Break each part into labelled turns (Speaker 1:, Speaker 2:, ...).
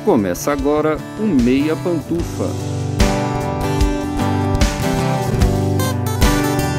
Speaker 1: Começa agora o Meia Pantufa.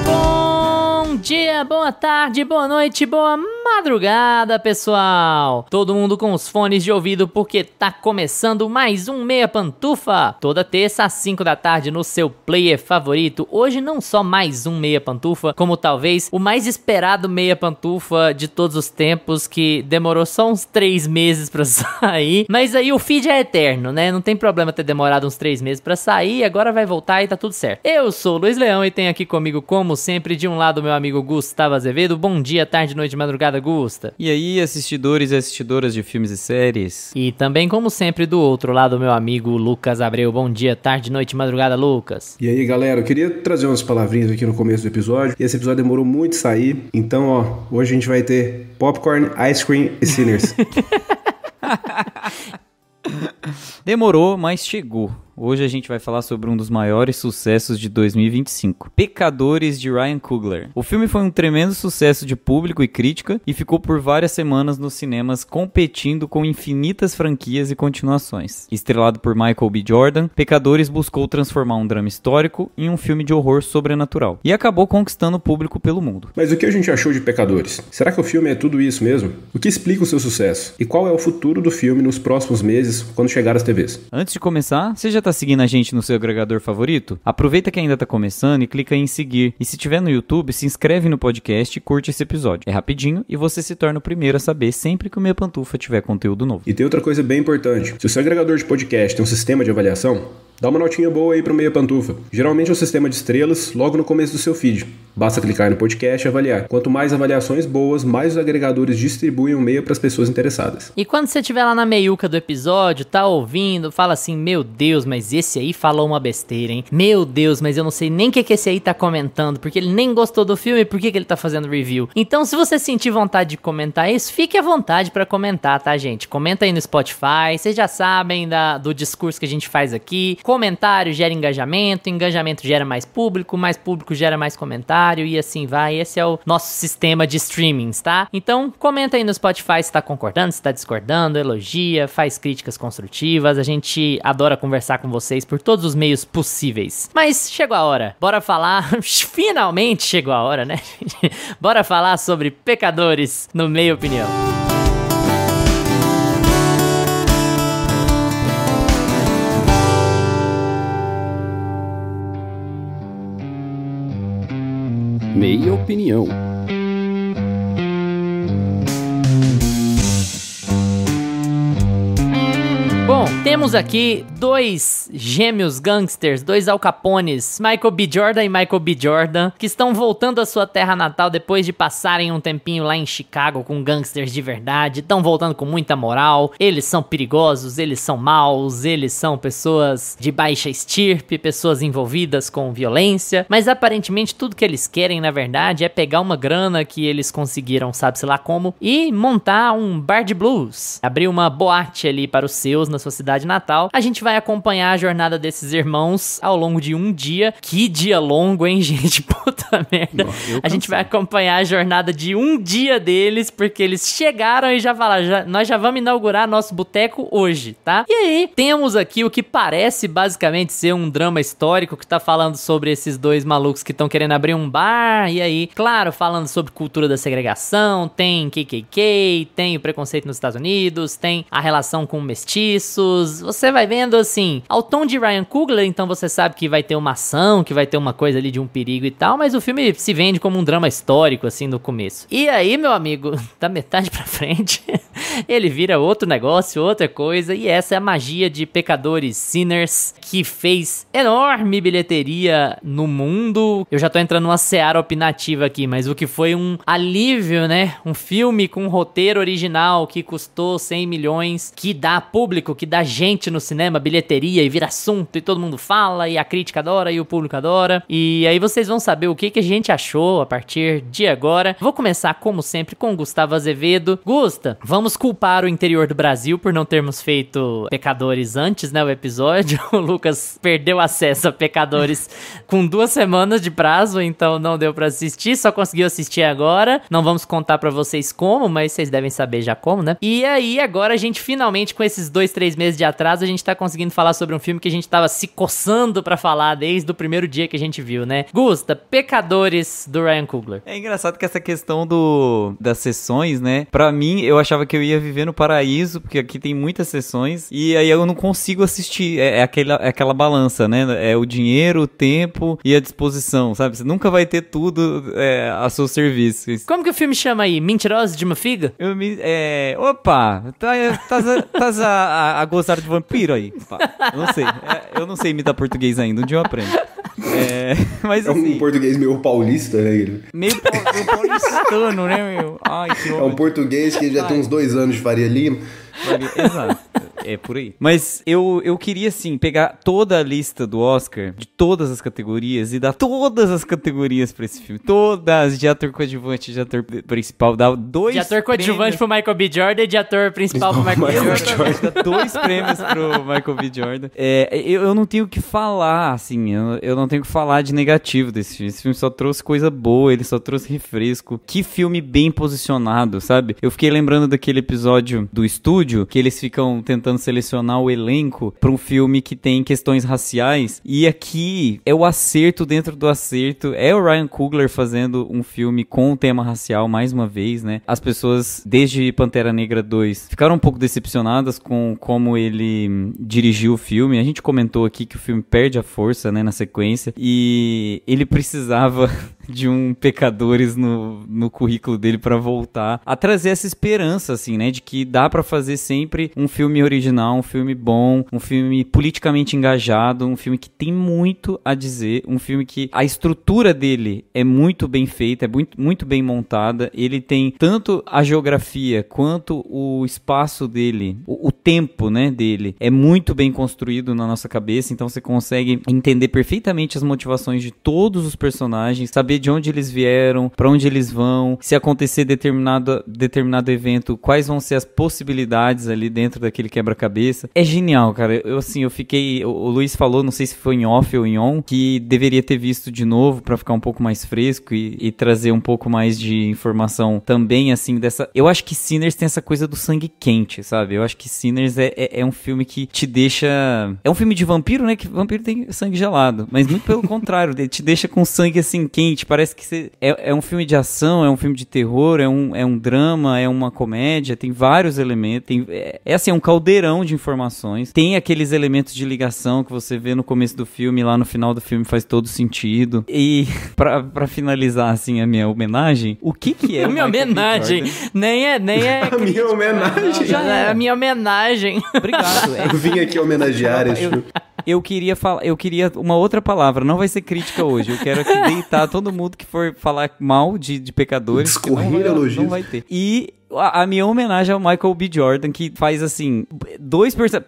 Speaker 2: Bom dia, boa tarde, boa noite, boa madrugada, pessoal! Todo mundo com os fones de ouvido porque tá começando mais um Meia Pantufa. Toda terça às 5 da tarde no seu player favorito. Hoje não só mais um Meia Pantufa, como talvez o mais esperado Meia Pantufa de todos os tempos, que demorou só uns 3 meses pra sair. Mas aí o feed é eterno, né? Não tem problema ter demorado uns 3 meses pra sair, agora vai voltar e tá tudo certo. Eu sou o Luiz Leão e tenho aqui comigo, como sempre, de um lado meu amigo Gustavo Azevedo. Bom dia, tarde, noite, madrugada, Gusta.
Speaker 3: E aí, assistidores e assistidoras de filmes e séries.
Speaker 2: E também, como sempre, do outro lado, meu amigo Lucas Abreu. Bom dia, tarde, noite, madrugada, Lucas.
Speaker 4: E aí, galera, eu queria trazer umas palavrinhas aqui no começo do episódio. E esse episódio demorou muito a sair. Então, ó, hoje a gente vai ter popcorn, ice cream e Sinners.
Speaker 3: Demorou, mas chegou. Hoje a gente vai falar sobre um dos maiores sucessos de 2025, Pecadores, de Ryan Coogler. O filme foi um tremendo sucesso de público e crítica e ficou por várias semanas nos cinemas competindo com infinitas franquias e continuações. Estrelado por Michael B. Jordan, Pecadores buscou transformar um drama histórico em um filme de horror sobrenatural e acabou conquistando o público pelo mundo.
Speaker 4: Mas o que a gente achou de Pecadores? Será que o filme é tudo isso mesmo? O que explica o seu sucesso? E qual é o futuro do filme nos próximos meses, quando chegar às TVs?
Speaker 3: Antes de começar, você já tá seguindo a gente no seu agregador favorito? Aproveita que ainda tá começando e clica em seguir. E se tiver no YouTube, se inscreve no podcast e curte esse episódio. É rapidinho e você se torna o primeiro a saber sempre que o Meia Pantufa tiver conteúdo novo.
Speaker 4: E tem outra coisa bem importante. Se o seu agregador de podcast tem um sistema de avaliação, dá uma notinha boa aí pro Meia Pantufa. Geralmente é um sistema de estrelas logo no começo do seu feed. Basta clicar no podcast e avaliar. Quanto mais avaliações boas, mais os agregadores distribuem o Meia para as pessoas interessadas.
Speaker 2: E quando você estiver lá na meiuca do episódio, tá ouvindo, fala assim, meu Deus, mas esse aí falou uma besteira, hein? Meu Deus, mas eu não sei nem o que esse aí tá comentando, porque ele nem gostou do filme, por que ele tá fazendo review? Então, se você sentir vontade de comentar isso, fique à vontade pra comentar, tá, gente? Comenta aí no Spotify, vocês já sabem do discurso que a gente faz aqui. Comentário gera engajamento gera mais público gera mais comentário e assim vai. Esse é o nosso sistema de streamings, tá? Então, comenta aí no Spotify se tá concordando, se tá discordando, elogia, faz críticas construtivas. A gente adora conversar com vocês por todos os meios possíveis. Mas chegou a hora. Bora falar... Finalmente chegou a hora, né? Bora falar sobre Pecadores no Meia Opinião.
Speaker 1: Meia Opinião.
Speaker 2: Bom, temos aqui dois gêmeos gangsters, dois Al Capones, Michael B. Jordan e Michael B. Jordan, que estão voltando à sua terra natal depois de passarem um tempinho lá em Chicago com gangsters de verdade. Estão voltando com muita moral. Eles são perigosos, eles são maus, eles são pessoas de baixa estirpe, pessoas envolvidas com violência, mas aparentemente tudo que eles querem, na verdade, é pegar uma grana que eles conseguiram, sabe-se lá como, e montar um bar de blues, abrir uma boate ali para os seus na sua cidade natal. A gente vai acompanhar a jornada desses irmãos ao longo de um dia. Que dia longo, hein, gente? Puta merda. A gente vai acompanhar a jornada de um dia deles, porque eles chegaram e já falaram, nós já vamos inaugurar nosso boteco hoje, tá? E aí, temos aqui o que parece basicamente ser um drama histórico que tá falando sobre esses dois malucos que estão querendo abrir um bar, e aí, claro, falando sobre cultura da segregação, tem KKK, tem o preconceito nos Estados Unidos, tem a relação com mestiços. Você vai vendo assim, ao tom de Ryan Coogler, então você sabe que vai ter uma ação, que vai ter uma coisa ali de um perigo e tal, mas o filme se vende como um drama histórico, assim, no começo. E aí, meu amigo, da metade pra frente, ele vira outro negócio, outra coisa, e essa é a magia de Pecadores, Sinners, que fez enorme bilheteria no mundo. Eu já tô entrando numa seara opinativa aqui, mas o que foi um alívio, né? Um filme com um roteiro original que custou 100 milhões, que dá público, que dá gente no cinema, bilheteria e vira assunto e todo mundo fala e a crítica adora e o público adora. E aí vocês vão saber o que a gente achou a partir de agora. Vou começar, como sempre, com o Gustavo Azevedo. Gusta, vamos culpar o interior do Brasil por não termos feito Pecadores antes, né, o episódio. O Lucas perdeu acesso a Pecadores com 2 semanas de prazo, então não deu pra assistir, só conseguiu assistir agora. Não vamos contar pra vocês como, mas vocês devem saber já como, né? E aí, agora a gente finalmente, com esses 2, 3 meses de atraso, a gente tá conseguindo falar sobre um filme que a gente tava se coçando pra falar desde o primeiro dia que a gente viu, né? Gusta, Pecadores, do Ryan Coogler.
Speaker 3: É engraçado que essa questão das sessões, né? Pra mim, eu achava que eu ia viver no paraíso, porque aqui tem muitas sessões, e aí eu não consigo assistir. É aquela balança, né? É o dinheiro, o tempo e a disposição, sabe? Você nunca vai ter tudo a seu serviço.
Speaker 2: Como que o filme chama aí? Mentirosa de uma figa?
Speaker 3: Opa, estás a gostar de vampiro aí? Opa, eu não sei imitar português ainda, um dia eu aprendo. Mas assim,
Speaker 4: um português meio paulista, né?
Speaker 3: Meio paulistano, né, meu? Ai, que
Speaker 4: é um português que já tem uns 2 anos de Faria Lima.
Speaker 3: Exato. É por aí. Mas eu queria, assim, pegar toda a lista do Oscar, de todas as categorias, e dar todas as categorias pra esse filme. Todas, de ator coadjuvante, de ator principal. Dar 2
Speaker 2: de ator coadjuvante pro Michael B. Jordan e de ator principal pro Michael B. Jordan.
Speaker 3: Dá 2 prêmios pro Michael B. Jordan. Eu não tenho o que falar, assim, eu não tenho o que falar de negativo desse filme. Esse filme só trouxe coisa boa, ele só trouxe refresco. Que filme bem posicionado, sabe? Eu fiquei lembrando daquele episódio do Estúdio, que eles ficam tentando selecionar o elenco para um filme que tem questões raciais, e aqui é o acerto dentro do acerto, é o Ryan Coogler fazendo um filme com um tema racial mais uma vez, né? As pessoas, desde Pantera Negra 2, ficaram um pouco decepcionadas com como ele dirigiu o filme. A gente comentou aqui que o filme perde a força, né, na sequência, e ele precisava de um Pecadores no currículo dele para voltar a trazer essa esperança, assim, né, de que dá para fazer sempre um filme original, um filme bom, um filme politicamente engajado, um filme que tem muito a dizer, um filme que a estrutura dele é muito bem feita, é muito bem montada, ele tem tanto a geografia quanto o espaço dele, o tempo, né, dele, é muito bem construído na nossa cabeça, então você consegue entender perfeitamente as motivações de todos os personagens, saber de onde eles vieram, pra onde eles vão, se acontecer determinado evento, quais vão ser as possibilidades ali dentro daquele quebra-cabeça. É genial, cara. Eu fiquei... O Luiz falou, não sei se foi em off ou em on, que deveria ter visto de novo pra ficar um pouco mais fresco e trazer um pouco mais de informação também, assim, dessa... Eu acho que Sinners tem essa coisa do sangue quente, sabe? Eu acho que Sinners é um filme que te deixa... É um filme de vampiro, né? Que vampiro tem sangue gelado. Mas muito pelo contrário, ele te deixa com sangue, assim, quente. Parece que é um filme de ação, é um filme de terror, é um drama, é uma comédia, tem vários elementos. É um caldeirão de informações. Tem aqueles elementos de ligação que você vê no começo do filme, lá no final do filme faz todo sentido. E pra finalizar, assim, a minha homenagem, o que é
Speaker 2: a minha homenagem? Nem é...
Speaker 4: A minha homenagem?
Speaker 2: Já é a minha homenagem.
Speaker 3: Obrigado.
Speaker 4: Eu vim aqui homenagear esse filme.
Speaker 3: Eu queria uma outra palavra, não vai ser crítica hoje. Eu quero aqui deitar todo mundo que for falar mal de Pecadores.
Speaker 4: Discorrer elogios.
Speaker 3: Não vai ter. E a minha homenagem ao Michael B. Jordan, que faz, assim,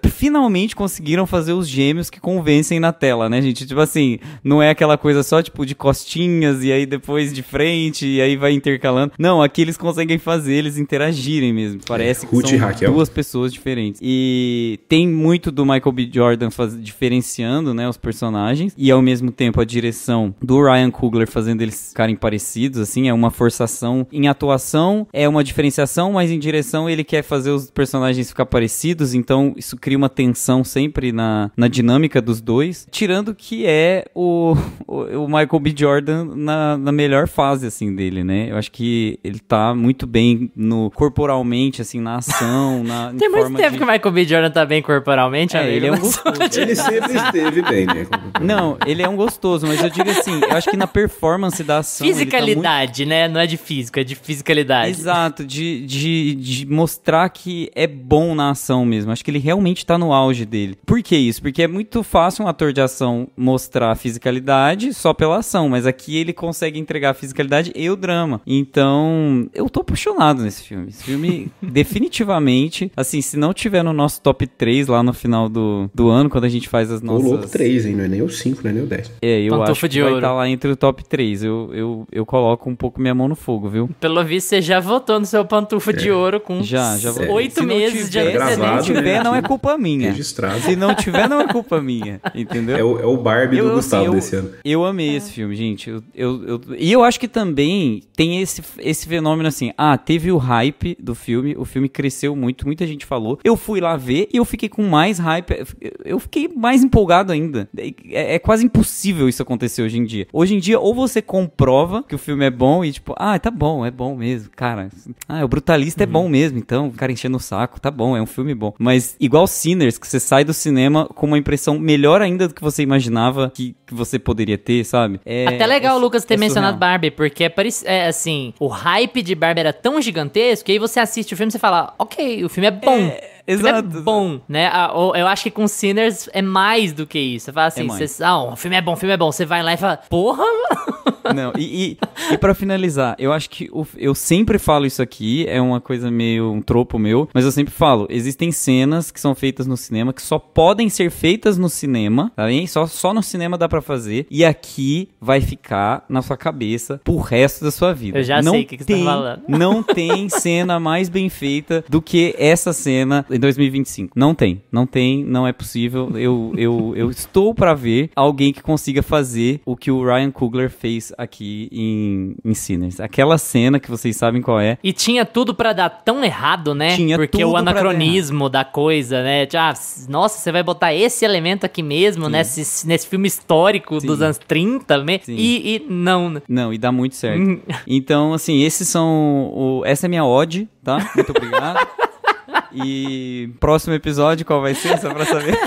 Speaker 3: finalmente conseguiram fazer os gêmeos que convencem na tela, né, gente? Tipo assim, não é aquela coisa só, tipo, de costinhas e aí depois de frente e aí vai intercalando. Não, aqui eles conseguem fazer eles interagirem mesmo. Parece que são 2 pessoas diferentes. E tem muito do Michael B. Jordan diferenciando, né, os personagens, e ao mesmo tempo a direção do Ryan Coogler fazendo eles ficarem parecidos, assim, é uma forçação em atuação, é uma diferenciação, mas em direção ele quer fazer os personagens ficar parecidos, então isso cria uma tensão sempre na dinâmica dos dois, tirando que é o Michael B. Jordan na melhor fase, assim, dele, né? Eu acho que ele tá muito bem corporalmente, assim, na ação,
Speaker 2: Tem muito tempo que o Michael B. Jordan tá bem corporalmente, amigo.
Speaker 3: Ele é um gostoso.
Speaker 4: Ele sempre esteve bem, né?
Speaker 3: Não, ele é um gostoso, mas eu digo assim, eu acho que na performance da ação...
Speaker 2: Fisicalidade,
Speaker 3: ele tá muito...
Speaker 2: né? Não é de físico, é de fisicalidade.
Speaker 3: Exato, de mostrar que é bom na ação mesmo. Acho que ele realmente tá no auge dele. Por que isso? Porque é muito fácil um ator de ação mostrar a fisicalidade só pela ação, mas aqui ele consegue entregar a fisicalidade e o drama. Então, eu tô apaixonado nesse filme. Esse filme, definitivamente, assim, se não tiver no nosso top 3 lá no final do ano, quando a gente faz as nossas...
Speaker 4: O louco 3, hein? Não é nem o 5, não é nem o 10.
Speaker 3: Eu
Speaker 2: Pantufo
Speaker 3: acho que
Speaker 2: de
Speaker 3: vai
Speaker 2: ouro.
Speaker 3: estar lá entre o top 3. Eu coloco um pouco minha mão no fogo, viu?
Speaker 2: Pelo visto, você já votou no seu pantufo pantufa de ouro com
Speaker 3: Já vou.
Speaker 2: 8 meses de
Speaker 3: Se não
Speaker 4: gravado,
Speaker 3: tiver,
Speaker 4: né?
Speaker 3: não é culpa minha.
Speaker 4: Registrado.
Speaker 3: Se não tiver, não é culpa minha. Entendeu?
Speaker 4: É o Barbie do Gustavo desse ano.
Speaker 3: Eu amei esse filme, gente. E eu acho que também tem esse fenômeno assim. Teve o hype do filme, o filme cresceu muito, muita gente falou. Eu fui lá ver e eu fiquei com mais hype, eu fiquei mais empolgado ainda. É quase impossível isso acontecer hoje em dia. Hoje em dia, ou você comprova que o filme é bom e tipo, tá bom, é bom mesmo, cara. O Brutalista é bom mesmo, então, o cara enchendo o saco, tá bom, é um filme bom. Mas igual Sinners, que você sai do cinema com uma impressão melhor ainda do que você imaginava que você poderia ter, sabe?
Speaker 2: Até legal o Lucas ter mencionado
Speaker 3: surreal.
Speaker 2: Barbie, porque assim, o hype de Barbie era tão gigantesco que aí você assiste o filme e você fala, ok, o filme é bom.
Speaker 3: Exato.
Speaker 2: O filme é bom, né? Eu acho que com Sinners é mais do que isso. Você fala assim, o filme é bom, Você vai lá e fala, porra,
Speaker 3: Não, e pra finalizar, eu acho que eu sempre falo isso aqui, é uma coisa meio, um tropo meu, mas eu sempre falo, existem cenas que são feitas no cinema que só podem ser feitas no cinema, tá bem? Só no cinema dá pra fazer, e aqui vai ficar na sua cabeça pro resto da sua vida.
Speaker 2: Eu já sei o que você tá falando.
Speaker 3: Não tem cena mais bem feita do que essa cena em 2025. Não tem, não é possível. Eu estou pra ver alguém que consiga fazer o que o Ryan Coogler fez aqui em Sinners. Aquela cena que vocês sabem qual é.
Speaker 2: E tinha tudo pra dar tão errado, né?
Speaker 3: Tinha
Speaker 2: porque
Speaker 3: tudo
Speaker 2: o
Speaker 3: pra dar
Speaker 2: anacronismo da coisa, né? Nossa, você vai botar esse elemento aqui mesmo, nesse filme histórico dos anos 30, e não.
Speaker 3: Não, e dá muito certo. Então, assim, essa é a minha ode, tá? Muito obrigado. E próximo episódio, qual vai ser? Só pra saber.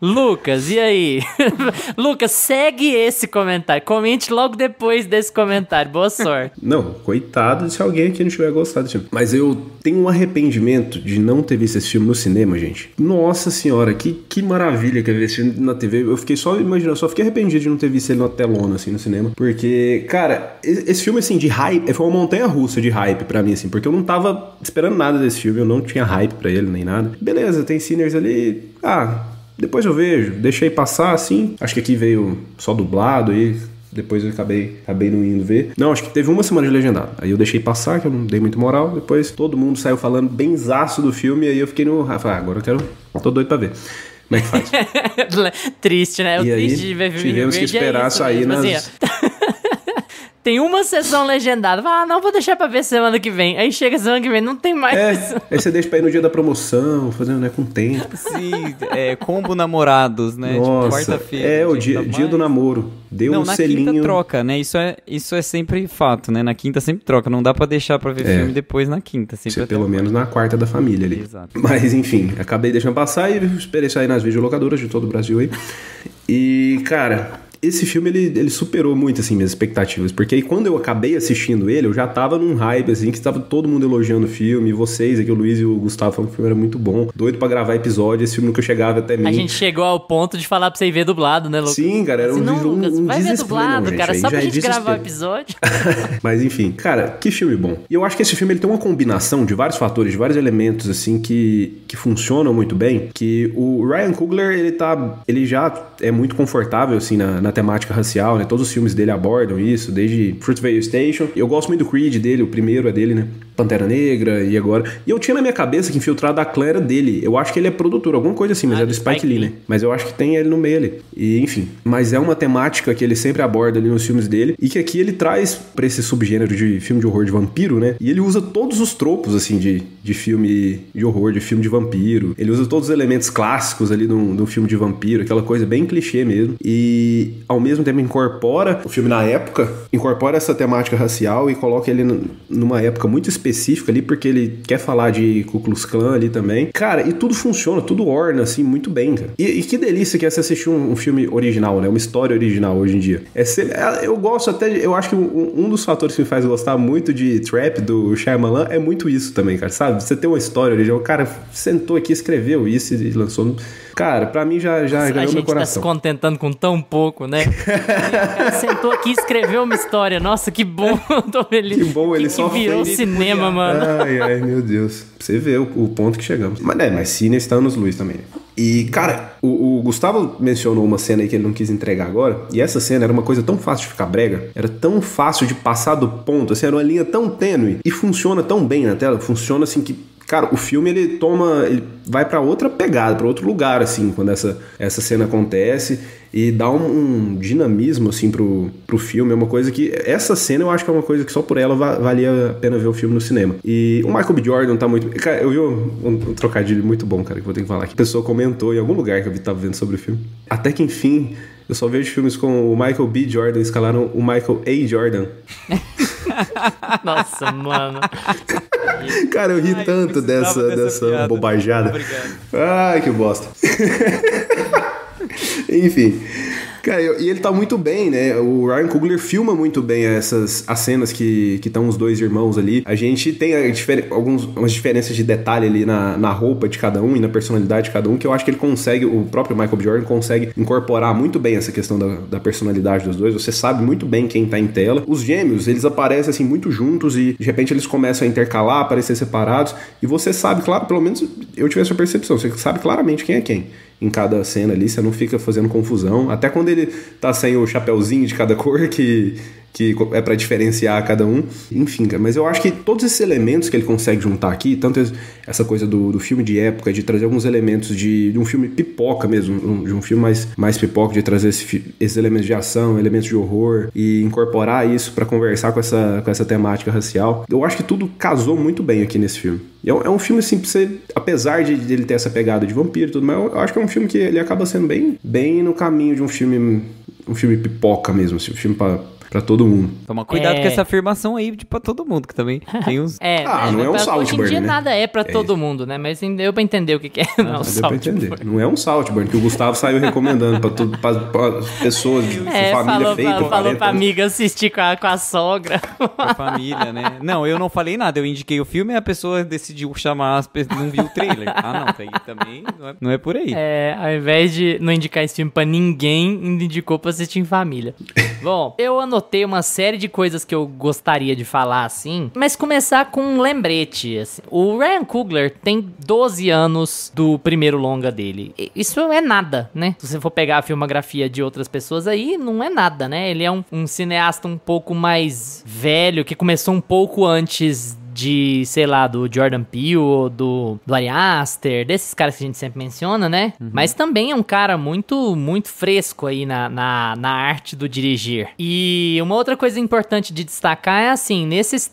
Speaker 2: Lucas, e aí? Lucas, segue esse comentário. Comente logo depois desse comentário. Boa sorte.
Speaker 4: Não, coitado se alguém aqui não tiver gostado desse filme. Mas eu tenho um arrependimento de não ter visto esse filme no cinema, gente. Nossa senhora, que maravilha que é ver esse filme na TV. Eu fiquei só imaginando, só fiquei arrependido de não ter visto ele na telona, assim, no cinema. Porque, cara, esse filme, assim, de hype, foi uma montanha-russa de hype pra mim, assim. Porque eu não tava esperando nada desse filme, eu não tinha hype pra ele, nem nada. Beleza, tem Sinners ali, depois eu vejo, deixei passar, assim. Acho que aqui veio só dublado aí. Depois eu acabei não indo ver. Não, acho que teve uma semana de legendado. Aí eu deixei passar, que eu não dei muito moral. Depois todo mundo saiu falando benzaço do filme. Aí eu fiquei no... Falei, agora eu quero... Tô doido pra ver. Como é que faz?
Speaker 2: Triste, né?
Speaker 4: E
Speaker 2: triste
Speaker 4: aí,
Speaker 2: de ver filme
Speaker 4: tivemos que esperar sair nas...
Speaker 2: Assim, tem uma sessão legendada. Não, vou deixar pra ver semana que vem. Aí chega semana que vem, não tem mais.
Speaker 4: Aí você deixa pra ir no dia da promoção, fazendo, né, com tempo.
Speaker 3: Sim, combo namorados, né?
Speaker 4: Nossa,
Speaker 3: tipo, quarta-feira.
Speaker 4: o dia do namoro. Deu um selinho.
Speaker 3: Na quinta troca, né? Isso é sempre fato, né? Na quinta sempre troca. Não dá pra deixar pra ver filme depois na quinta. Sempre
Speaker 4: pelo menos na quarta da família ali.
Speaker 3: Exato.
Speaker 4: Mas, enfim, acabei deixando passar e esperei sair nas videolocadoras de todo o Brasil aí. E, cara... Esse filme, ele superou muito, assim, minhas expectativas. Porque aí, quando eu acabei assistindo ele, eu já tava num hype, assim, que tava todo mundo elogiando o filme. E vocês, aqui, o Luiz e o Gustavo, falando que o filme era muito bom. Doido pra gravar episódio, esse filme nunca chegava até mim.
Speaker 2: A gente chegou ao ponto de falar pra você ir ver dublado, né, Lucas?
Speaker 4: Sim, cara, era
Speaker 2: Lucas, vai ver
Speaker 4: desespero,
Speaker 2: dublado,
Speaker 4: gente,
Speaker 2: cara, só pra gente
Speaker 4: desespero.
Speaker 2: gravar o episódio.
Speaker 4: Mas, enfim, cara, que filme bom. E eu acho que esse filme, ele tem uma combinação de vários fatores, de vários elementos, assim, que funcionam muito bem. Que o Ryan Coogler, ele já é muito confortável, assim, na temática racial, né? Todos os filmes dele abordam isso, desde Fruitvale Station. Eu gosto muito do Creed dele, o primeiro é dele, né? Pantera Negra e agora... E eu tinha na minha cabeça que Infiltrado da Clã era dele. Eu acho que ele é produtor, alguma coisa assim, mas é do Spike Lee, né? Mas eu acho que tem ele no meio ali. E, enfim. Mas é uma temática que ele sempre aborda ali nos filmes dele e que aqui ele traz pra esse subgênero de filme de horror de vampiro, né? E ele usa todos os tropos, assim, de filme de horror, de filme de vampiro. Ele usa todos os elementos clássicos ali de um filme de vampiro, aquela coisa bem clichê mesmo. E, ao mesmo tempo, incorpora o filme na época, incorpora essa temática racial e coloca ele numa época muito específica ali, porque ele quer falar de Ku Klux Klan ali também. Cara, e tudo funciona, tudo orna, assim, muito bem, cara. E que delícia que é você assistir um filme original, né? Uma história original hoje em dia. Eu gosto até, eu acho que um dos fatores que me faz gostar muito de Trap, do Shyamalan, é muito isso também, cara, sabe? Você tem uma história original, o cara sentou aqui, escreveu isso e lançou... Cara, pra mim já ganhou meu coração.
Speaker 2: A gente tá se contentando com tão pouco, né? O cara sentou aqui e escreveu uma história. Nossa, que bom. Tô feliz.
Speaker 4: Que bom, ele só
Speaker 2: virou cinema, mano.
Speaker 4: Ai, meu Deus. Pra você ver o ponto que chegamos. Mas Cine está anos luz também. E, cara, o Gustavo mencionou uma cena aí que ele não quis entregar agora, e essa cena era uma coisa tão fácil de ficar brega, era tão fácil de passar do ponto, assim, era uma linha tão tênue, e funciona tão bem na tela, funciona assim que, cara, o filme ele vai pra outra pegada, pra outro lugar, assim, quando essa cena acontece, e dá um dinamismo, assim, pro filme. É uma coisa que... Essa cena eu acho que é uma coisa que só por ela valia a pena ver o filme no cinema. E o Michael B. Jordan tá muito... Cara, eu vi um trocadilho muito bom, cara, que eu vou ter que falar aqui. A pessoa comentou em algum lugar que eu tava vendo sobre o filme. Até que, enfim, eu só vejo filmes com o Michael B. Jordan, escalaram o Michael A. Jordan.
Speaker 2: Nossa, mano.
Speaker 4: Cara, eu ri tanto dessa bobajada.
Speaker 3: Obrigado.
Speaker 4: Ai, que bosta. Enfim. Cara, e ele tá muito bem, né? O Ryan Coogler filma muito bem as cenas que estão os dois irmãos ali. A gente tem algumas diferenças de detalhe ali na roupa de cada um e na personalidade de cada um, que eu acho que ele consegue, o próprio Michael B. Jordan consegue incorporar muito bem essa questão da personalidade dos dois. Você sabe muito bem quem tá em tela. Os gêmeos, eles aparecem assim muito juntos e de repente eles começam a intercalar, aparecer separados, e você sabe, claro, pelo menos eu tive essa percepção, você sabe claramente quem é quem em cada cena ali, você não fica fazendo confusão. Até quando ele tá sem o chapéuzinho de cada cor, que é pra diferenciar cada um. Enfim, cara, mas eu acho que todos esses elementos que ele consegue juntar aqui, tanto essa coisa do filme de época, de trazer alguns elementos de um filme pipoca mesmo, de um filme mais pipoca, de trazer esses elementos de ação, elementos de horror, e incorporar isso pra conversar com essa temática racial. Eu acho que tudo casou muito bem aqui nesse filme. E é um filme, assim, pra você, apesar de ele ter essa pegada de vampiro e tudo, mas eu acho que é um filme que ele acaba sendo bem no caminho de um filme pipoca mesmo, assim, um filme pra todo mundo.
Speaker 3: Toma cuidado com essa afirmação aí pra todo mundo, que também tem uns...
Speaker 4: não é um Saltburn,
Speaker 2: hoje em dia
Speaker 4: né?
Speaker 2: nada é pra todo mundo, né? Mas deu pra entender o que é. Não,
Speaker 4: deu pra entender. Não é um Saltburn, que o Gustavo saiu recomendando pra pessoas de família feita.
Speaker 2: Falou pra amiga assistir com a sogra.
Speaker 3: Pra família, né? Não, eu não falei nada. Eu indiquei o filme e a pessoa decidiu chamar as pessoas, não viu o trailer. Não, também não é por aí.
Speaker 2: Ao invés de não indicar esse filme pra ninguém, indicou pra assistir em família. Bom, eu anotei uma série de coisas que eu gostaria de falar, assim, mas começar com um lembrete, assim. O Ryan Coogler tem 12 anos do primeiro longa dele. Isso é nada, né? Se você for pegar a filmografia de outras pessoas aí, não é nada, né? Ele é um cineasta um pouco mais velho, que começou um pouco antes de, sei lá, do Jordan Peele ou do Ari Aster, desses caras que a gente sempre menciona, né? Uhum. Mas também é um cara muito, muito fresco aí na arte do dirigir. E uma outra coisa importante de destacar é assim, nesses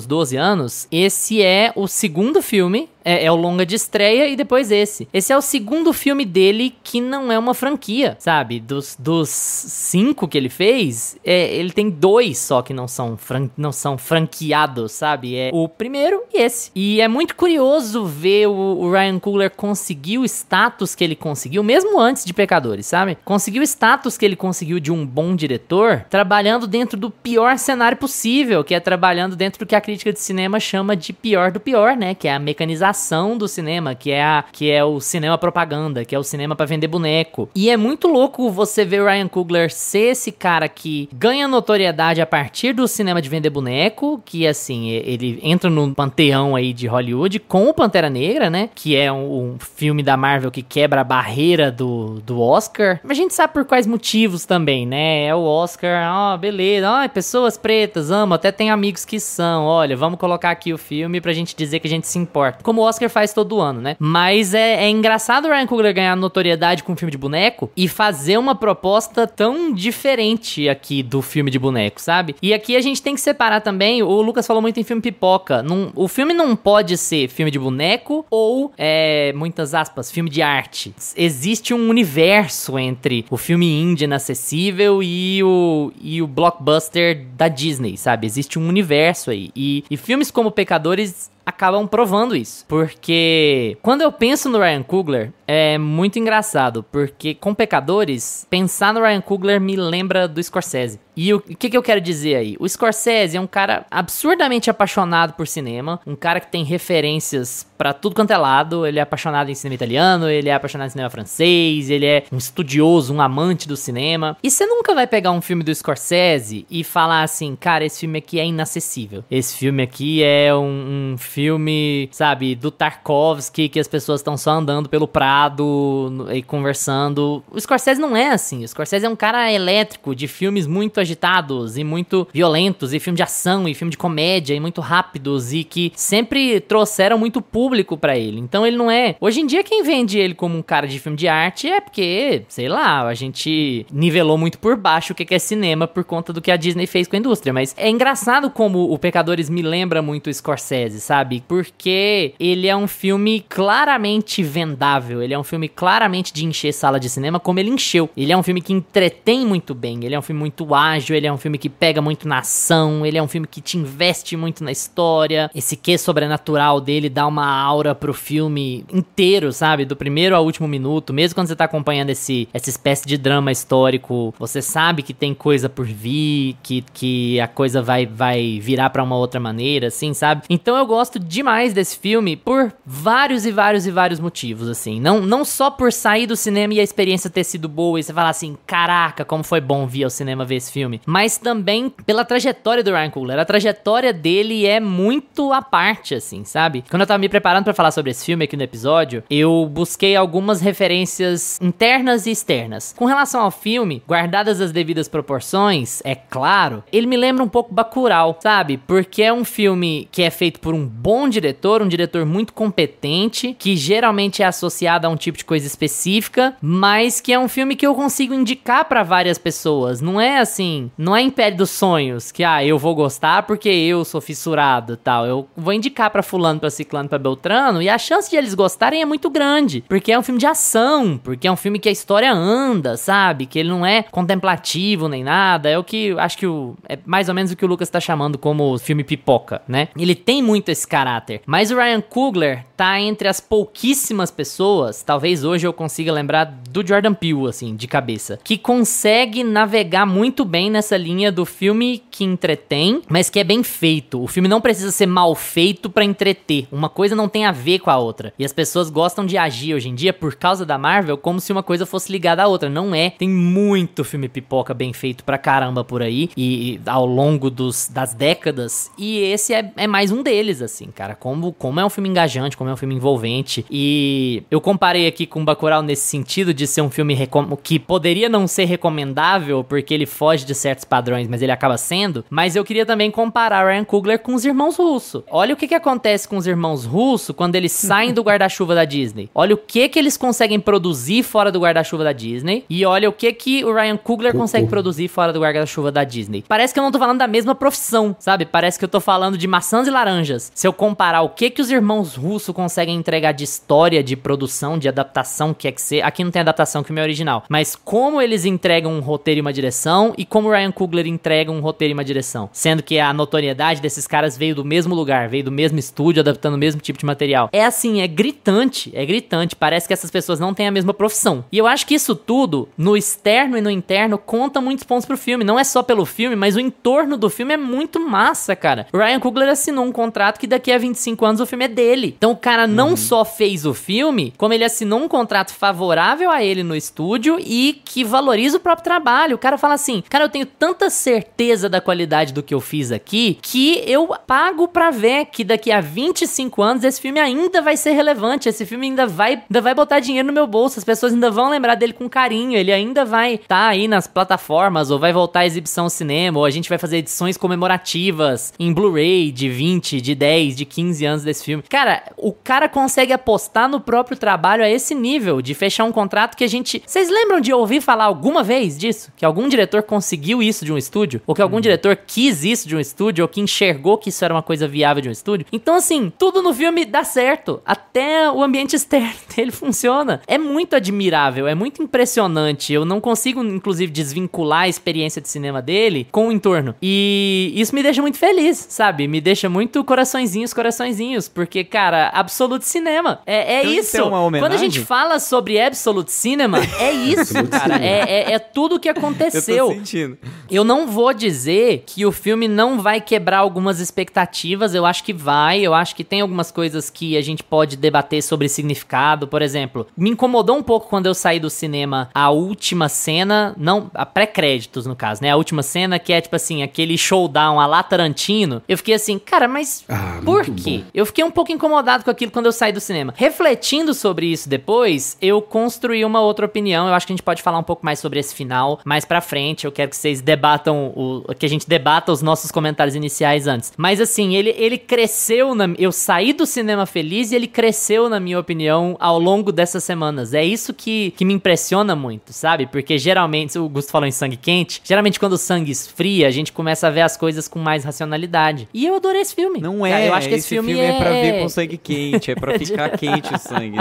Speaker 2: 12 anos, esse é o segundo filme, é o longa de estreia e depois esse. Esse é o segundo filme dele que não é uma franquia, sabe? Dos 5 que ele fez, ele tem 2 só que não são franqueados, sabe? É o primeiro e esse. E é muito curioso ver o Ryan Coogler conseguir o status que ele conseguiu, mesmo antes de Pecadores, sabe? Conseguiu o status que ele conseguiu de um bom diretor, trabalhando dentro do pior cenário possível, que é trabalhando dentro do que a crítica de cinema chama de pior do pior, né? Que é a mecanização do cinema, que é o cinema propaganda, que é o cinema pra vender boneco. E é muito louco você ver o Ryan Coogler ser esse cara que ganha notoriedade a partir do cinema de vender boneco, que assim, ele entra no panteão aí de Hollywood com o Pantera Negra, né? Que é um filme da Marvel que quebra a barreira do Oscar. Mas a gente sabe por quais motivos também, né? É o Oscar, beleza, pessoas pretas, amo, até tem amigos que são, olha, vamos colocar aqui o filme pra gente dizer que a gente se importa. Como o Oscar faz todo ano, né? Mas é engraçado o Ryan Coogler ganhar notoriedade com um filme de boneco e fazer uma proposta tão diferente aqui do filme de boneco, sabe? E aqui a gente tem que separar também, o Lucas falou muito em filme pipoca, o filme não pode ser filme de boneco ou, muitas aspas, filme de arte. Existe um universo entre o filme indie inacessível e o blockbuster da Disney, sabe? Existe um universo aí. E filmes como Pecadores acabam provando isso. Porque quando eu penso no Ryan Coogler, é muito engraçado. Porque com Pecadores, pensar no Ryan Coogler me lembra do Scorsese. E o que eu quero dizer aí? O Scorsese é um cara absurdamente apaixonado por cinema, um cara que tem referências pra tudo quanto é lado. Ele é apaixonado em cinema italiano, ele é apaixonado em cinema francês, ele é um estudioso, um amante do cinema. E você nunca vai pegar um filme do Scorsese e falar assim, cara, esse filme aqui é inacessível. Esse filme aqui é um filme, sabe, do Tarkovsky, que as pessoas estão só andando pelo Prado e conversando. O Scorsese não é assim. O Scorsese é um cara elétrico, de filmes muito agitados e muito violentos, e filme de ação, e filme de comédia, e muito rápidos, e que sempre trouxeram muito público pra ele. Então ele não é... Hoje em dia quem vende ele como um cara de filme de arte é porque, sei lá, a gente nivelou muito por baixo o que é cinema por conta do que a Disney fez com a indústria. Mas é engraçado como o Pecadores me lembra muito o Scorsese, sabe? Porque ele é um filme claramente vendável, ele é um filme claramente de encher sala de cinema como ele encheu. Ele é um filme que entretém muito bem, ele é um filme muito ágil, ele é um filme que pega muito na ação, ele é um filme que te investe muito na história. Esse quê sobrenatural dele dá uma aura pro filme inteiro, sabe? Do primeiro ao último minuto, mesmo quando você tá acompanhando essa espécie de drama histórico, você sabe que tem coisa por vir, que a coisa vai virar pra uma outra maneira, assim, sabe? Então eu gosto demais desse filme por vários e vários motivos, assim. Não só por sair do cinema e a experiência ter sido boa e você falar assim, caraca, como foi bom vir ao cinema ver esse filme, mas também pela trajetória do Ryan Coogler. A trajetória dele é muito à parte, assim, sabe? Quando eu tava me preparando pra falar sobre esse filme aqui no episódio, eu busquei algumas referências internas e externas. Com relação ao filme, guardadas as devidas proporções, é claro, ele me lembra um pouco Bacurau, sabe? Porque é um filme que é feito por um bom diretor, um diretor muito competente, que geralmente é associado a um tipo de coisa específica, mas que é um filme que eu consigo indicar pra várias pessoas. Não é assim, não é Império dos Sonhos, que eu vou gostar porque eu sou fissurado e tal. Eu vou indicar pra fulano, pra ciclano, pra beltrano, e a chance de eles gostarem é muito grande, porque é um filme de ação, porque é um filme que a história anda, sabe? Que ele não é contemplativo nem nada, é o que, acho que é mais ou menos o que o Lucas tá chamando como filme pipoca, né? Ele tem muito esse caráter, mas o Ryan Coogler tá entre as pouquíssimas pessoas, talvez hoje eu consiga lembrar do Jordan Peele, assim, de cabeça, que consegue navegar muito bem nessa linha do filme que entretém, mas que é bem feito. O filme não precisa ser mal feito pra entreter. Uma coisa não tem a ver com a outra. E as pessoas gostam de agir hoje em dia, por causa da Marvel, como se uma coisa fosse ligada à outra. Não é. Tem muito filme pipoca bem feito pra caramba por aí, e ao longo das décadas, e esse é mais um deles, assim, cara. Como é um filme engajante, como é um filme envolvente. E eu comparei aqui com Bacurau nesse sentido de ser um filme que poderia não ser recomendável, porque ele foge de certos padrões, mas ele acaba sendo. Mas eu queria também comparar Ryan Coogler com os irmãos Russo. Olha o que acontece com os irmãos Russo quando eles saem do guarda-chuva da Disney. Olha o que eles conseguem produzir fora do guarda-chuva da Disney, e olha o que o Ryan Coogler consegue produzir fora do guarda-chuva da Disney. Parece que eu não tô falando da mesma profissão, sabe? Parece que eu tô falando de maçãs e laranjas. Se eu comparar o que os irmãos Russo conseguem entregar de história, de produção, de adaptação, que ser... Aqui não tem adaptação, que o meu é original. Mas como eles entregam um roteiro e uma direção, e como o Ryan Coogler entrega um roteiro e uma direção. Sendo que a notoriedade desses caras veio do mesmo lugar, veio do mesmo estúdio, adaptando o mesmo tipo de material. É assim, é gritante. Parece que essas pessoas não têm a mesma profissão. E eu acho que isso tudo, no externo e no interno, conta muitos pontos pro filme. Não é só pelo filme, mas o entorno do filme é muito massa, cara. O Ryan Coogler assinou um contrato que daqui a 25 anos o filme é dele. Então o cara não só fez o filme, como ele assinou um contrato favorável a ele no estúdio e que valoriza o próprio trabalho. O cara fala assim, cara, eu tenho tanta certeza da qualidade do que eu fiz aqui, que eu pago pra ver que daqui a 25 anos esse filme ainda vai ser relevante, esse filme ainda vai botar dinheiro no meu bolso, as pessoas ainda vão lembrar dele com carinho, ele ainda vai estar aí nas plataformas, ou vai voltar à exibição no cinema, ou a gente vai fazer edições comemorativas em Blu-ray de 20, de 10, de 15 anos desse filme. Cara, o cara consegue apostar no próprio trabalho a esse nível, de fechar um contrato que a gente... Vocês lembram de ouvir falar alguma vez disso? Que algum diretor conseguiu isso de um estúdio? Ou que algum diretor quis isso de um estúdio? Ou que enxergou que isso era uma coisa viável de um estúdio? Então, assim, tudo no filme dá certo. Até o ambiente externo dele funciona. É muito admirável, é muito impressionante. Eu não consigo, inclusive, desvincular a experiência de cinema dele com o entorno. E isso me deixa muito feliz, sabe? Me deixa muito coraçõezinhos, porque, cara, Absolute Cinema. É então, isso. Quando a gente fala sobre Absolute Cinema, é isso, cara. É tudo o que aconteceu.
Speaker 3: assistindo.
Speaker 2: Eu não vou dizer que o filme não vai quebrar algumas expectativas, eu acho que vai, eu acho que tem algumas coisas que a gente pode debater sobre significado, por exemplo, me incomodou um pouco quando eu saí do cinema a última cena, não, a pré-créditos no caso, né, a última cena que é tipo assim, aquele showdown a lá Tarantino, eu fiquei assim, cara, mas por quê? Eu fiquei um pouco incomodado com aquilo quando eu saí do cinema. Refletindo sobre isso depois, eu construí uma outra opinião, eu acho que a gente pode falar um pouco mais sobre esse final mais pra frente, eu quero que vocês debatam, que a gente debata os nossos comentários iniciais antes. Mas assim, ele cresceu, eu saí do cinema feliz e ele cresceu, na minha opinião, ao longo dessas semanas. É isso que me impressiona muito, sabe? Porque geralmente, o Gusto falou em sangue quente, geralmente quando o sangue esfria, a gente começa a ver as coisas com mais racionalidade. E eu adorei esse filme.
Speaker 3: Não é,
Speaker 2: cara, eu acho que esse filme
Speaker 3: é pra ver com sangue quente, é pra ficar quente o sangue.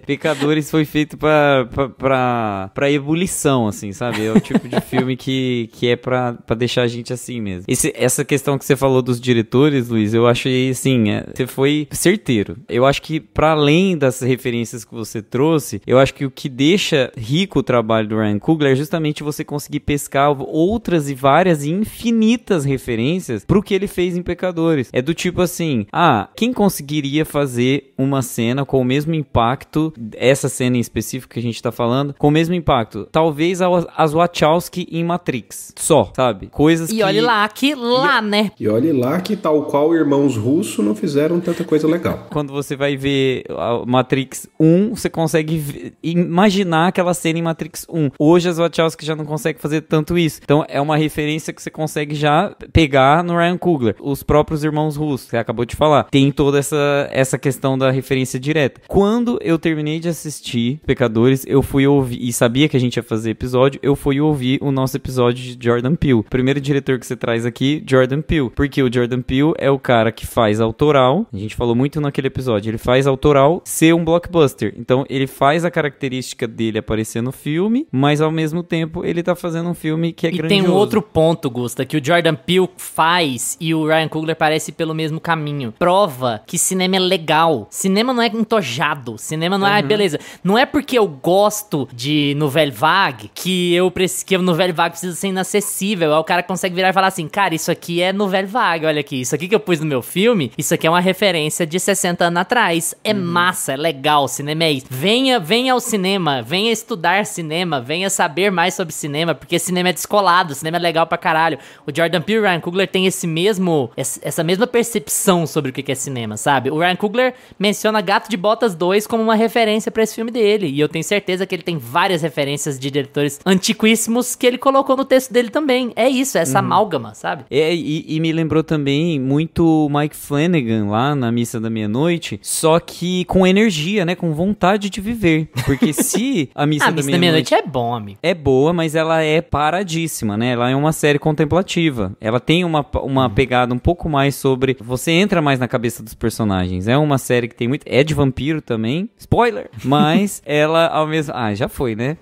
Speaker 3: Pecadores foi feito pra ebulição, assim, sabe? É o tipo de filme que é pra deixar a gente assim mesmo. Essa questão que você falou dos diretores, Luiz, eu achei, assim, você foi certeiro. Eu acho que, pra além das referências que você trouxe, eu acho que o que deixa rico o trabalho do Ryan Coogler é justamente você conseguir pescar outras e várias e infinitas referências pro que ele fez em Pecadores. É do tipo assim, quem conseguiria fazer uma cena com o mesmo impacto, essa cena em específico que a gente tá falando, com o mesmo impacto? Talvez as Wachowski em Matrix. Só, sabe? Coisas que...
Speaker 2: E olha lá, né?
Speaker 4: E olhe lá que, tal qual Irmãos Russo, não fizeram tanta coisa legal.
Speaker 3: Quando você vai ver a Matrix 1, você consegue imaginar aquela cena em Matrix 1. Hoje as Wachowski já não conseguem fazer tanto isso. Então é uma referência que você consegue já pegar no Ryan Coogler. Os próprios Irmãos Russos, que você acabou de falar, tem toda essa questão da referência direta. Quando eu terminei de assistir Pecadores, eu fui ouvir, e sabia que a gente ia fazer episódio, eu fui ouvir o nosso episódio de Jordan Peele. O primeiro diretor que você traz aqui, Jordan Peele. Porque o Jordan Peele é o cara que faz autoral, a gente falou muito naquele episódio, ele faz autoral ser um blockbuster. Então ele faz a característica dele aparecer no filme, mas ao mesmo tempo ele tá fazendo um filme que é grandioso.
Speaker 2: E tem um outro ponto, Gusta, que o Jordan Peele faz e o Ryan Coogler parece pelo mesmo caminho. Prova que cinema é legal. Cinema não é entojado. Cinema não é, beleza. Não é porque eu gosto de Nouvelle Vague que o Nouvelle Vague precisa ser inacessível. Aí o cara consegue virar e falar assim, cara, isso aqui é Nouvelle Vague, olha aqui. Isso aqui que eu pus no meu filme, isso aqui é uma referência de 60 anos atrás. É massa, é legal, cinema é isso. Venha ao cinema, venha estudar cinema, venha saber mais sobre cinema, porque cinema é descolado, cinema é legal pra caralho. O Jordan Peele e o Ryan Coogler têm essa mesma percepção sobre o que é cinema, sabe? O Ryan Coogler menciona Gato de Botas 2 como uma referência pra esse filme dele, e eu tenho certeza que ele tem várias referências de diretores antiquíssimos que ele colocou no texto dele também. É isso, é essa amálgama, sabe?
Speaker 3: E me lembrou também muito Mike Flanagan lá na Missa da Meia-Noite, só que com energia, né? Com vontade de viver. Porque se a Missa da Meia-Noite
Speaker 2: é bom, amigo.
Speaker 3: É boa, mas ela é paradíssima, né? Ela é uma série contemplativa. Ela tem uma pegada um pouco mais sobre... Você entra mais na cabeça dos personagens. É uma série que tem muito... É de vampiro também. Spoiler! Mas ela ao mesmo... já foi, né?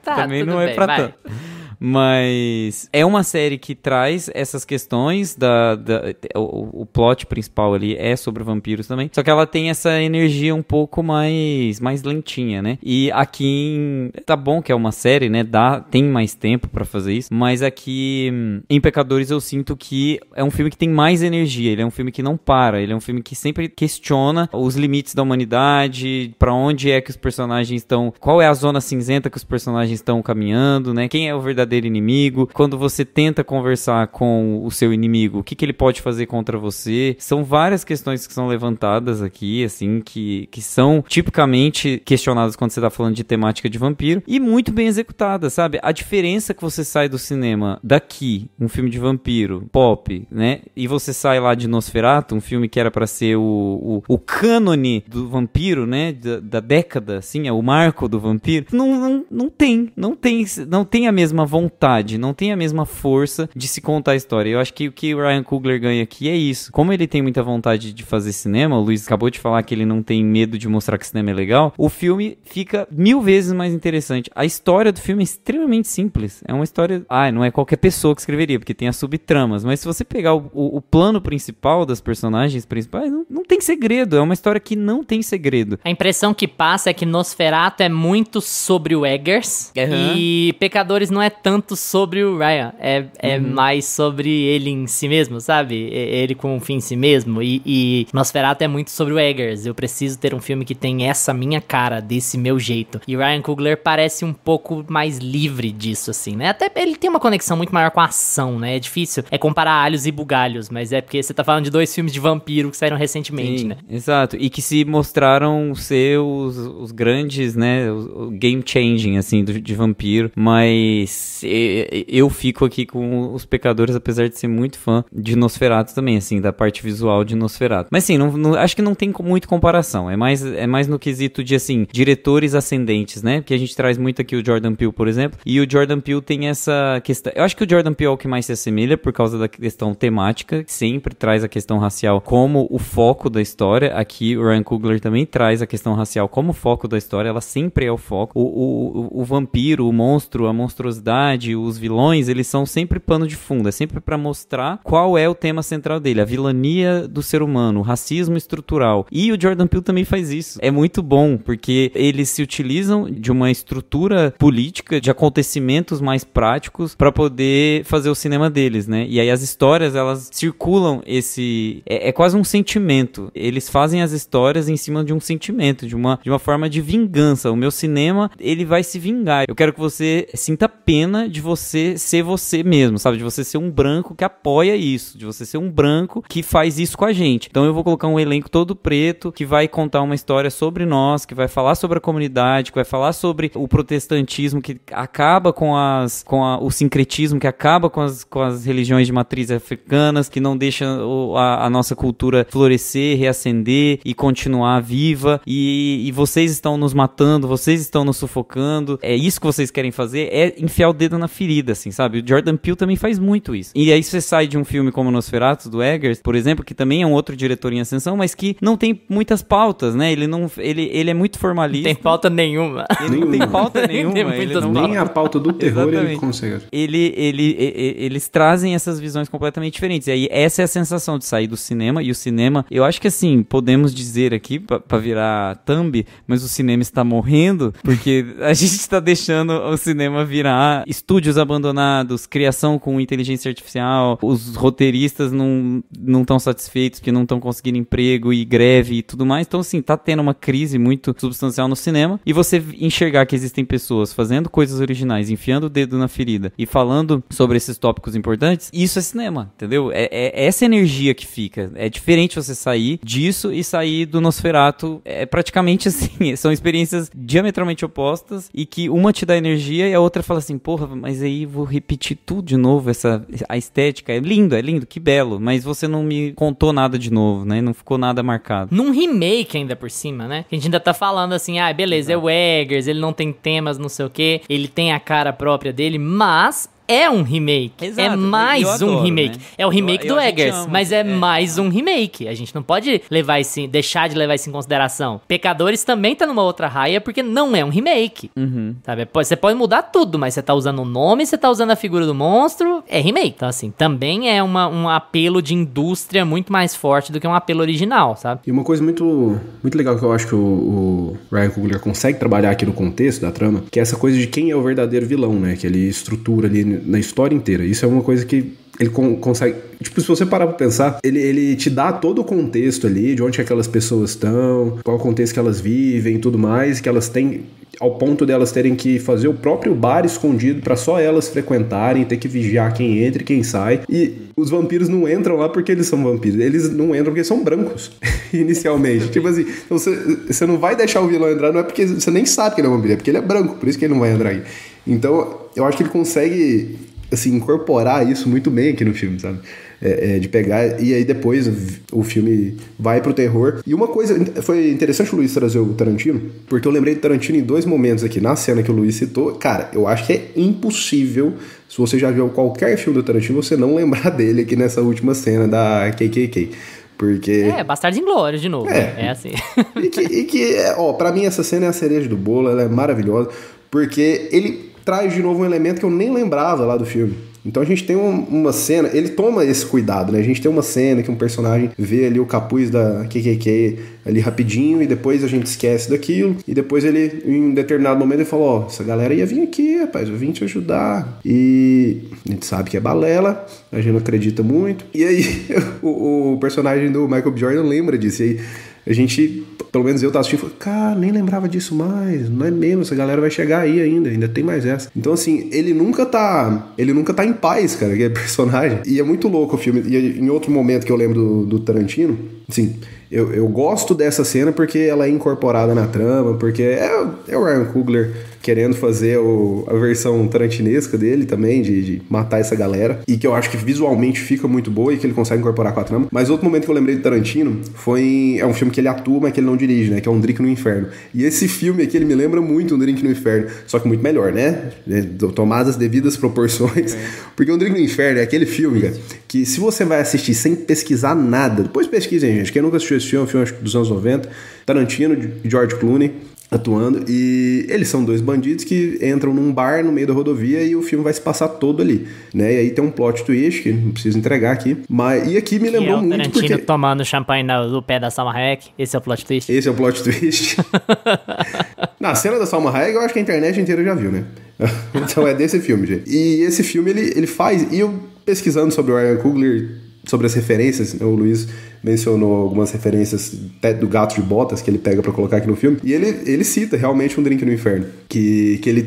Speaker 3: Também não é pra tanto. Mas é uma série que traz essas questões o plot principal ali é sobre vampiros também, só que ela tem essa energia um pouco mais lentinha, né? E aqui tá bom que é uma série, né? Tem mais tempo pra fazer isso, mas aqui em Pecadores eu sinto que é um filme que tem mais energia, ele é um filme que não para, ele é um filme que sempre questiona os limites da humanidade, pra onde é que os personagens estão, qual é a zona cinzenta que os personagens estão caminhando, né? Quem é o verdadeiro inimigo, quando você tenta conversar com o seu inimigo, o que ele pode fazer contra você. São várias questões que são levantadas aqui, assim, que são tipicamente questionadas quando você tá falando de temática de vampiro, e muito bem executadas, sabe? A diferença que você sai do cinema daqui, um filme de vampiro, pop, né? E você sai lá de Nosferatu, um filme que era pra ser o cânone do vampiro, né? Da década, assim, é o marco do vampiro. Não tem a mesma vontade, não tem a mesma força de se contar a história. Eu acho que o que o Ryan Coogler ganha aqui é isso. Como ele tem muita vontade de fazer cinema, o Luiz acabou de falar que ele não tem medo de mostrar que cinema é legal, o filme fica 1000 vezes mais interessante. A história do filme é extremamente simples. É uma história... não é qualquer pessoa que escreveria, porque tem as subtramas, mas se você pegar o plano principal das personagens principais, não tem segredo. É uma história que não tem segredo.
Speaker 2: A impressão que passa é que Nosferatu é muito sobre o Eggers, e Pecadores não é tanto tanto sobre o Ryan. É mais sobre ele em si mesmo, sabe? Ele com um fim em si mesmo. E Nosferatu é muito sobre o Eggers. Eu preciso ter um filme que tem essa minha cara, desse meu jeito. E o Ryan Coogler parece um pouco mais livre disso, assim, né? Até ele tem uma conexão muito maior com a ação, né? É difícil comparar alhos e bugalhos, mas é porque você tá falando de 2 filmes de vampiro que saíram recentemente, né?
Speaker 3: Exato. E que se mostraram ser os grandes, né? O game changing, assim, de vampiro. Mas eu fico aqui com Os Pecadores, apesar de ser muito fã de Nosferatu também, assim, da parte visual de Nosferatu. Mas sim, acho que não tem muita comparação. É mais no quesito de, assim, diretores ascendentes, né? Porque a gente traz muito aqui o Jordan Peele, por exemplo. E o Jordan Peele tem essa questão... Eu acho que o Jordan Peele é o que mais se assemelha por causa da questão temática, que sempre traz a questão racial como o foco da história. Aqui o Ryan Coogler também traz a questão racial como foco da história. Ela sempre é o foco. O vampiro, o monstro, a monstruosidade, os vilões, eles são sempre pano de fundo. É sempre pra mostrar qual é o tema central dele. A vilania do ser humano, o racismo estrutural. E o Jordan Peele também faz isso. É muito bom, porque eles se utilizam de uma estrutura política, de acontecimentos mais práticos pra poder fazer o cinema deles, né? E aí as histórias, elas circulam esse... É quase um sentimento. Eles fazem as histórias em cima de um sentimento, de uma forma de vingança. O meu cinema, ele vai se vingar. Eu quero que você sinta pena de você ser você mesmo, sabe? De você ser um branco que apoia isso, de você ser um branco que faz isso com a gente. Então eu vou colocar um elenco todo preto, que vai contar uma história sobre nós, que vai falar sobre a comunidade, que vai falar sobre o protestantismo, que acaba com o sincretismo, que acaba com as religiões de matriz africanas, que não deixa a nossa cultura florescer, reacender e continuar viva. E vocês estão nos matando, vocês estão nos sufocando. É isso que vocês querem fazer? É enfiar o dedo na ferida, assim, sabe? O Jordan Peele também faz muito isso. E aí você sai de um filme como Nosferatu, do Eggers, por exemplo, que também é um outro diretor em ascensão, mas que não tem muitas pautas, né? Ele é muito formalista.
Speaker 2: Não tem pauta nenhuma.
Speaker 3: Ele não tem pauta nenhuma.
Speaker 4: Nem a pauta do terror ele consegue.
Speaker 3: Eles trazem essas visões completamente diferentes. E aí essa é a sensação de sair do cinema. E o cinema, eu acho que assim, podemos dizer aqui, pra virar thumb, mas o cinema está morrendo, porque a gente está deixando o cinema virar estúdios abandonados, criação com inteligência artificial, os roteiristas não estão satisfeitos porque não estão conseguindo emprego e greve e tudo mais. Então assim, tá tendo uma crise muito substancial no cinema, e você enxergar que existem pessoas fazendo coisas originais, enfiando o dedo na ferida e falando sobre esses tópicos importantes, isso é cinema, entendeu? É essa energia que fica. É diferente você sair disso e sair do Nosferatu. É praticamente assim, são experiências diametralmente opostas, e que uma te dá energia e a outra fala assim, porra, mas aí vou repetir tudo de novo, a estética é lindo, que belo, mas você não me contou nada de novo, né? Não ficou nada marcado.
Speaker 2: Num remake ainda por cima, né? A gente ainda tá falando assim, beleza, é o Eggers, ele não tem temas, não sei o quê, ele tem a cara própria dele, mas... é um remake.
Speaker 3: Exato,
Speaker 2: é mais um remake.
Speaker 3: Né?
Speaker 2: É o remake do Eggers, mas é mais um remake. A gente não pode deixar de levar isso em consideração. Pecadores também tá numa outra raia, porque não é um remake. Sabe? Você pode mudar tudo, mas você tá usando o nome, você tá usando a figura do monstro, é remake. Então, assim, também é um apelo de indústria muito mais forte do que um apelo original, sabe?
Speaker 4: E uma coisa muito, muito legal que eu acho que o Ryan Coogler consegue trabalhar aqui no contexto da trama, que é essa coisa de quem é o verdadeiro vilão, né? Que ele estrutura ali na história inteira. Isso é uma coisa que ele consegue... Tipo, se você parar pra pensar, ele te dá todo o contexto ali, de onde que aquelas pessoas estão, qual é o contexto que elas vivem e tudo mais, que elas têm... ao ponto delas terem que fazer o próprio bar escondido pra só elas frequentarem, ter que vigiar quem entra e quem sai. E os vampiros não entram lá porque eles são vampiros. Eles não entram porque são brancos, inicialmente. Tipo assim, então você não vai deixar o vilão entrar, não é porque você nem sabe que ele é vampiro, é porque ele é branco, por isso que ele não vai entrar aí. Então, eu acho que ele consegue, assim, incorporar isso muito bem aqui no filme, sabe? De pegar, e aí depois o filme vai pro terror. E uma coisa, foi interessante o Luiz trazer o Tarantino, porque eu lembrei do Tarantino em 2 momentos aqui, na cena que o Luiz citou. Cara, eu acho que é impossível, se você já viu qualquer filme do Tarantino, você não lembrar dele aqui nessa última cena da KKK. Porque...
Speaker 2: Bastardos Inglórios de novo. É assim.
Speaker 4: Pra mim essa cena é a cereja do bolo, ela é maravilhosa, porque ele traz de novo um elemento que eu nem lembrava lá do filme. Então a gente tem uma cena, ele toma esse cuidado, né? A gente tem uma cena que um personagem vê ali o capuz da KKK ali rapidinho e depois a gente esquece daquilo e depois ele, em um determinado momento, ele falou, essa galera ia vir aqui, rapaz, eu vim te ajudar. E a gente sabe que é balela, a gente não acredita muito. E aí o personagem do Michael B. Jordan lembra disso. E aí a gente, pelo menos eu tava assistindo e falei, cara, nem lembrava disso mais, não é mesmo, essa galera vai chegar aí ainda tem mais essa. Então assim, ele nunca tá em paz, cara, que é personagem. E é muito louco o filme. E em outro momento que eu lembro do Tarantino, assim, eu gosto dessa cena porque ela é incorporada na trama, porque é o Ryan Coogler querendo fazer a versão tarantinesca dele também, de matar essa galera, e que eu acho que visualmente fica muito boa e que ele consegue incorporar com a trama. Mas outro momento que eu lembrei do Tarantino é um filme que ele atua, mas que ele não dirige, né, que é Um Drink no Inferno. E esse filme aqui, ele me lembra muito Um Drink no Inferno, só que muito melhor, né? Tomadas as devidas proporções. Porque Um Drink no Inferno é aquele filme, cara, que se você vai assistir sem pesquisar nada, depois pesquisem, gente, quem nunca assistiu esse filme, é um filme acho, dos anos 90, Tarantino e George Clooney atuando, e eles são dois bandidos que entram num bar no meio da rodovia e o filme vai se passar todo ali, né? E aí tem um plot twist que não preciso entregar aqui, mas e aqui me lembrou muito
Speaker 2: Tarantino
Speaker 4: porque
Speaker 2: tomando champanhe no pé da Salma Hayek, esse é o plot twist.
Speaker 4: Esse é o plot twist. Na cena da Salma Hayek eu acho que a internet inteira já viu, né? Então é desse filme, gente. E esse filme ele faz, e eu pesquisando sobre o Ryan Coogler, sobre as referências, né? O Luiz mencionou algumas referências do Gato de Botas que ele pega pra colocar aqui no filme, e ele cita realmente Um Drink no Inferno, que ele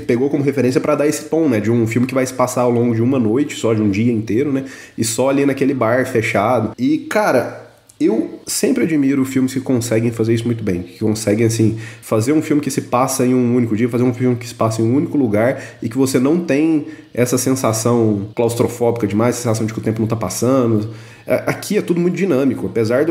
Speaker 4: pegou como referência pra dar esse tom, né, de um filme que vai se passar ao longo de uma noite, só de um dia inteiro, né, e só ali naquele bar fechado. E, cara, eu sempre admiro filmes que conseguem fazer isso muito bem, que conseguem, assim, fazer um filme que se passa em um único dia, fazer um filme que se passa em um único lugar e que você não tem essa sensação claustrofóbica demais, a sensação de que o tempo não tá passando. Aqui é tudo muito dinâmico, apesar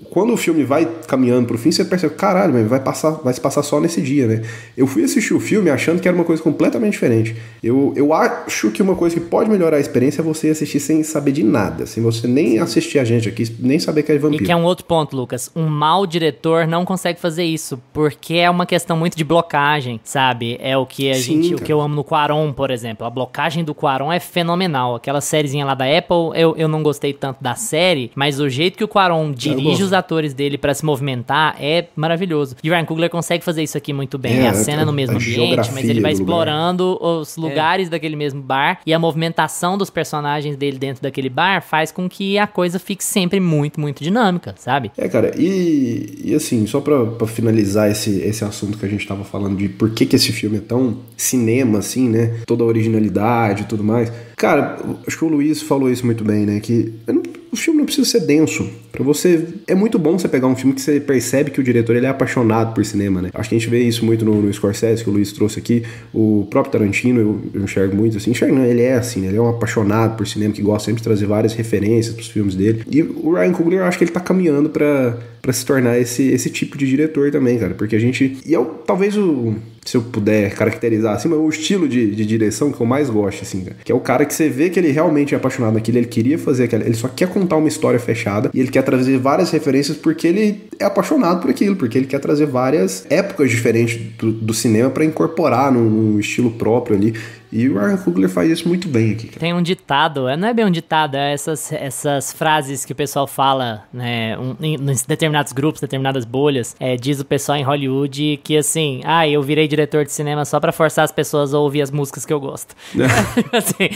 Speaker 4: quando o filme vai caminhando pro fim, você percebe, caralho, vai se passar só nesse dia, né? Eu fui assistir o filme achando que era uma coisa completamente diferente. Eu acho que uma coisa que pode melhorar a experiência é você assistir sem saber de nada, sem você nem assistir a gente aqui, nem saber que é vampiro.
Speaker 2: E que é um outro ponto, Lucas. Um mau diretor não consegue fazer isso, porque é uma questão muito de blocagem, sabe? É o que o que eu amo no Cuarón, por exemplo. A blocagem do Cuarón é fenomenal. Aquela sériezinha lá da Apple, eu não gostei tanto da série, mas o jeito que o Cuarón dirige os atores dele pra se movimentar é maravilhoso. E o Ryan Coogler consegue fazer isso aqui muito bem. A cena no mesmo ambiente, mas ele vai explorando os lugares daquele mesmo bar, e a movimentação dos personagens dele dentro daquele bar faz com que a coisa fique sempre muito, muito dinâmica, sabe?
Speaker 4: Cara, e assim, só pra finalizar esse assunto que a gente tava falando de por que esse filme é tão cinema, assim, né? Toda a originalidade e tudo mais. Cara, acho que o Luiz falou isso muito bem, né? Que o filme não precisa ser denso. É muito bom você pegar um filme que você percebe que o diretor ele é apaixonado por cinema, né? Acho que a gente vê isso muito no Scorsese, que o Luiz trouxe aqui. O próprio Tarantino, eu enxergo muito assim. Ele é assim, né? Ele é um apaixonado por cinema, que gosta sempre de trazer várias referências pros filmes dele. E o Ryan Coogler, eu acho que ele tá caminhando pra se tornar esse tipo de diretor também, cara. Porque a gente... E talvez se eu puder caracterizar assim, mas o estilo de direção que eu mais gosto, assim, cara, que é o cara que você vê que ele realmente é apaixonado naquilo, ele queria fazer aquilo, ele só quer contar uma história fechada e ele quer trazer várias referências porque ele é apaixonado por aquilo, porque ele quer trazer várias épocas diferentes do cinema pra incorporar num estilo próprio ali. E o Ryan Coogler faz isso muito bem aqui, cara.
Speaker 2: Tem um ditado, não é bem um ditado, é essas frases que o pessoal fala, né, em determinados grupos, determinadas bolhas, diz o pessoal em Hollywood que assim, eu virei diretor de cinema só pra forçar as pessoas a ouvir as músicas que eu gosto. Assim,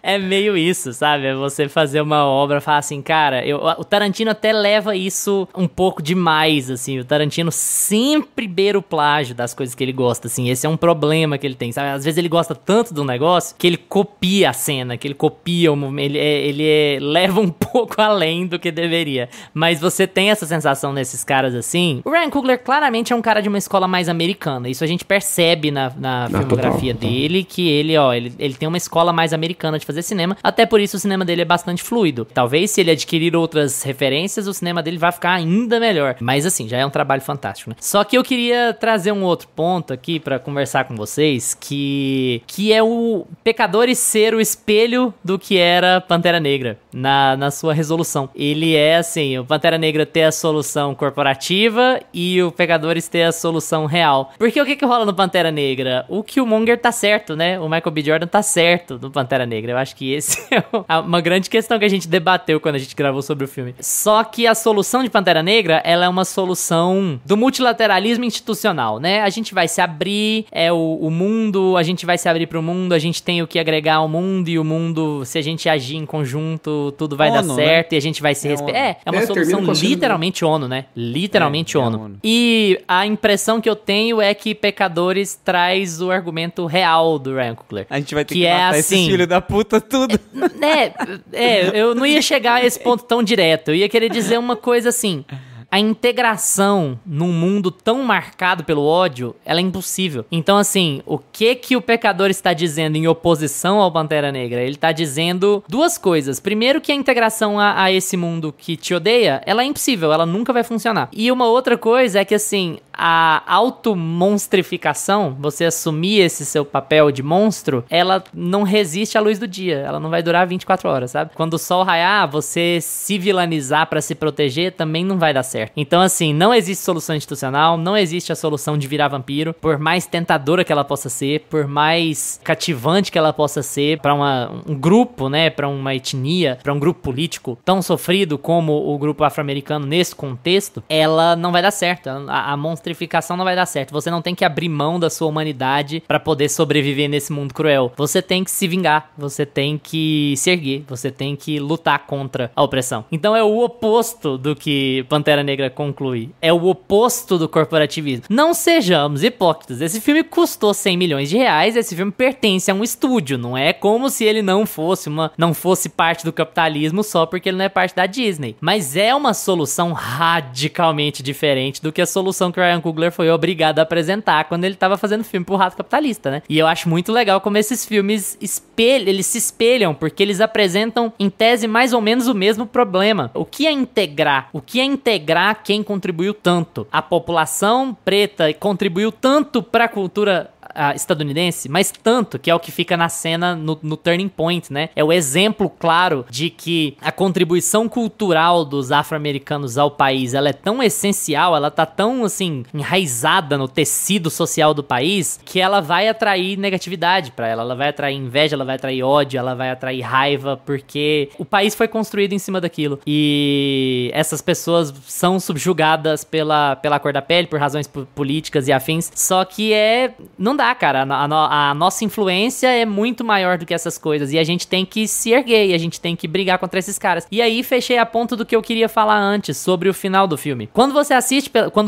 Speaker 2: é meio isso, sabe? É você fazer uma obra, falar assim, cara, o Tarantino até leva isso um pouco demais, assim, o Tarantino sempre beira o plágio das coisas que ele gosta, assim, esse é um problema que ele tem, sabe? Às vezes ele gosta tanto do negócio que ele copia a cena, que ele copia o movimento, ele leva um pouco além do que deveria. Mas você tem essa sensação nesses caras assim. O Ryan Coogler claramente é um cara de uma escola mais americana. Isso a gente percebe na filmografia dele, que ele tem uma escola mais americana de fazer cinema. Até por isso o cinema dele é bastante fluido. Talvez se ele adquirir outras referências, o cinema dele vai ficar ainda melhor. Mas assim, já é um trabalho fantástico, né? Só que eu queria trazer um outro ponto aqui pra conversar com vocês, que que é o Pecadores ser o espelho do que era Pantera Negra na sua resolução. Ele é assim, o Pantera Negra ter a solução corporativa e o Pecadores ter a solução real. Porque o que rola no Pantera Negra? O Killmonger tá certo, né? O Michael B. Jordan tá certo no Pantera Negra. Eu acho que esse é uma grande questão que a gente debateu quando a gente gravou sobre o filme. Só que a solução de Pantera Negra, ela é uma solução do multilateralismo institucional, né? A gente vai se abrir, o mundo, a gente vai se abrir pro mundo, a gente tem o que agregar ao mundo, e o mundo, se a gente agir em conjunto, tudo vai dar certo, né? E a gente vai se respeitar. É uma solução literalmente ONU, né? Literalmente ONU. E a impressão que eu tenho é que Pecadores traz o argumento real do Ryan Coogler.
Speaker 3: A gente vai ter que matar esses filhos da puta tudo.
Speaker 2: Eu não ia chegar a esse ponto tão direto. Eu ia querer dizer uma coisa assim... A integração num mundo tão marcado pelo ódio, ela é impossível. Então, assim, o que o Pecador está dizendo em oposição ao Pantera Negra? Ele está dizendo duas coisas. Primeiro, que a integração a esse mundo que te odeia, ela é impossível, ela nunca vai funcionar. E uma outra coisa é que, assim, a automonstrificação, você assumir esse seu papel de monstro, ela não resiste à luz do dia. Ela não vai durar 24 horas, sabe? Quando o sol raiar, você se vilanizar pra se proteger também não vai dar certo. Então, assim, não existe solução institucional, não existe a solução de virar vampiro, por mais tentadora que ela possa ser, por mais cativante que ela possa ser pra um grupo, né, pra uma etnia, pra um grupo político tão sofrido como o grupo afro-americano nesse contexto, ela não vai dar certo. A monstrificação não vai dar certo. Você não tem que abrir mão da sua humanidade pra poder sobreviver nesse mundo cruel. Você tem que se vingar, você tem que se erguer, você tem que lutar contra a opressão. Então é o oposto do que Pantera Negra conclui. É o oposto do corporativismo. Não sejamos hipócritas. Esse filme custou 100 milhões de reais. Esse filme pertence a um estúdio. Não é como se ele não fosse parte do capitalismo só porque ele não é parte da Disney. Mas é uma solução radicalmente diferente do que a solução que o Ryan Coogler foi obrigado a apresentar quando ele estava fazendo filme pro Rato Capitalista, né? E eu acho muito legal como esses filmes eles se espelham, porque eles apresentam, em tese, mais ou menos o mesmo problema. O que é integrar? O que é integrar quem contribuiu tanto? A população preta contribuiu tanto para a cultura estadunidense, mas tanto que é o que fica na cena no Turning Point, né? É o exemplo claro de que a contribuição cultural dos afro-americanos ao país, ela é tão essencial, ela tá tão, assim, enraizada no tecido social do país, que ela vai atrair negatividade pra ela vai atrair inveja, ela vai atrair ódio, ela vai atrair raiva, porque o país foi construído em cima daquilo. E essas pessoas são subjugadas pela cor da pele, por razões políticas e afins, só que não dá, cara. A nossa influência é muito maior do que essas coisas. E a gente tem que se erguer. E a gente tem que brigar contra esses caras. E aí, fechei a ponto do que eu queria falar antes, sobre o final do filme. Quando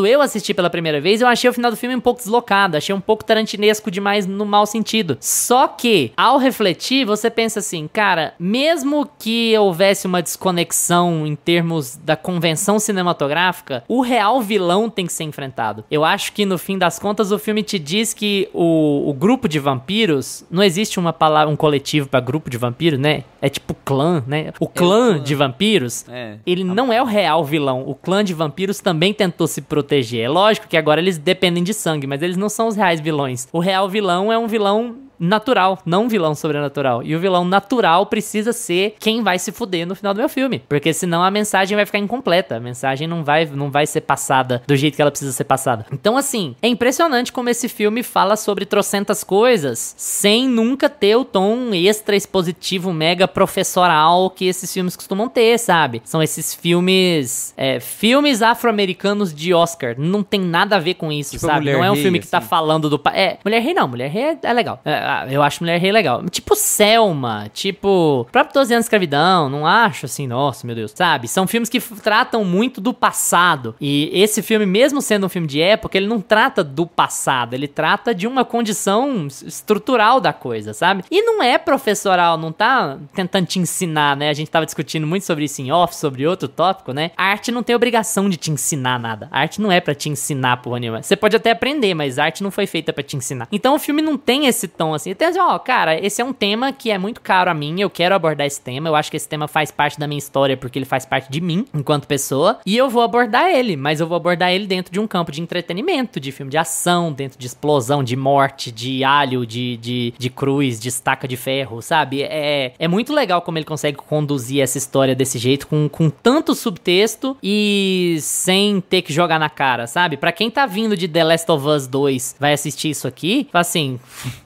Speaker 2: eu assisti pela primeira vez, eu achei o final do filme um pouco deslocado. Achei um pouco tarantinesco demais no mau sentido. Só que, ao refletir, você pensa assim, cara, mesmo que houvesse uma desconexão em termos da convenção cinematográfica, o real vilão tem que ser enfrentado. Eu acho que, no fim das contas, o filme te diz que o grupo de vampiros, não existe uma palavra, um coletivo pra grupo de vampiros, né? É tipo clã, né? O clã de vampiros, ele não é o real vilão. O clã de vampiros também tentou se proteger. É lógico que agora eles dependem de sangue, mas eles não são os reais vilões. O real vilão é um vilão natural, não um vilão sobrenatural. E o vilão natural precisa ser quem vai se fuder no final do meu filme, porque senão a mensagem vai ficar incompleta, a mensagem não vai ser passada do jeito que ela precisa ser passada. Então, assim, é impressionante como esse filme fala sobre trocentas coisas sem nunca ter o tom extra expositivo, mega professoral que esses filmes costumam ter, sabe? São esses filmes filmes afro-americanos de Oscar, não tem nada a ver com isso, tipo, sabe? Não é um filme que tá falando do... Mulher Rei não, Mulher Rei é legal. Eu acho Mulher Rei legal. Tipo Selma, tipo próprio 12 anos de escravidão, não acho assim, nossa, meu Deus, sabe? São filmes que tratam muito do passado. E esse filme, mesmo sendo um filme de época, ele não trata do passado, ele trata de uma condição estrutural da coisa, sabe? E não é professoral, não tá tentando te ensinar, né? A gente tava discutindo muito sobre isso em off, sobre outro tópico, né? A arte não tem obrigação de te ensinar nada. A arte não é pra te ensinar porra nenhuma. Você pode até aprender, mas a arte não foi feita pra te ensinar. Então o filme não tem esse tom mão, assim. Então, ó, cara, esse é um tema que é muito caro a mim, eu quero abordar esse tema, eu acho que esse tema faz parte da minha história, porque ele faz parte de mim, enquanto pessoa, e eu vou abordar ele, mas eu vou abordar ele dentro de um campo de entretenimento, de filme de ação, dentro de explosão, de morte, de alho, de cruz, de estaca de ferro, sabe? É muito legal como ele consegue conduzir essa história desse jeito, com tanto subtexto e sem ter que jogar na cara, sabe? Pra quem tá vindo de The Last of Us 2, vai assistir isso aqui, assim,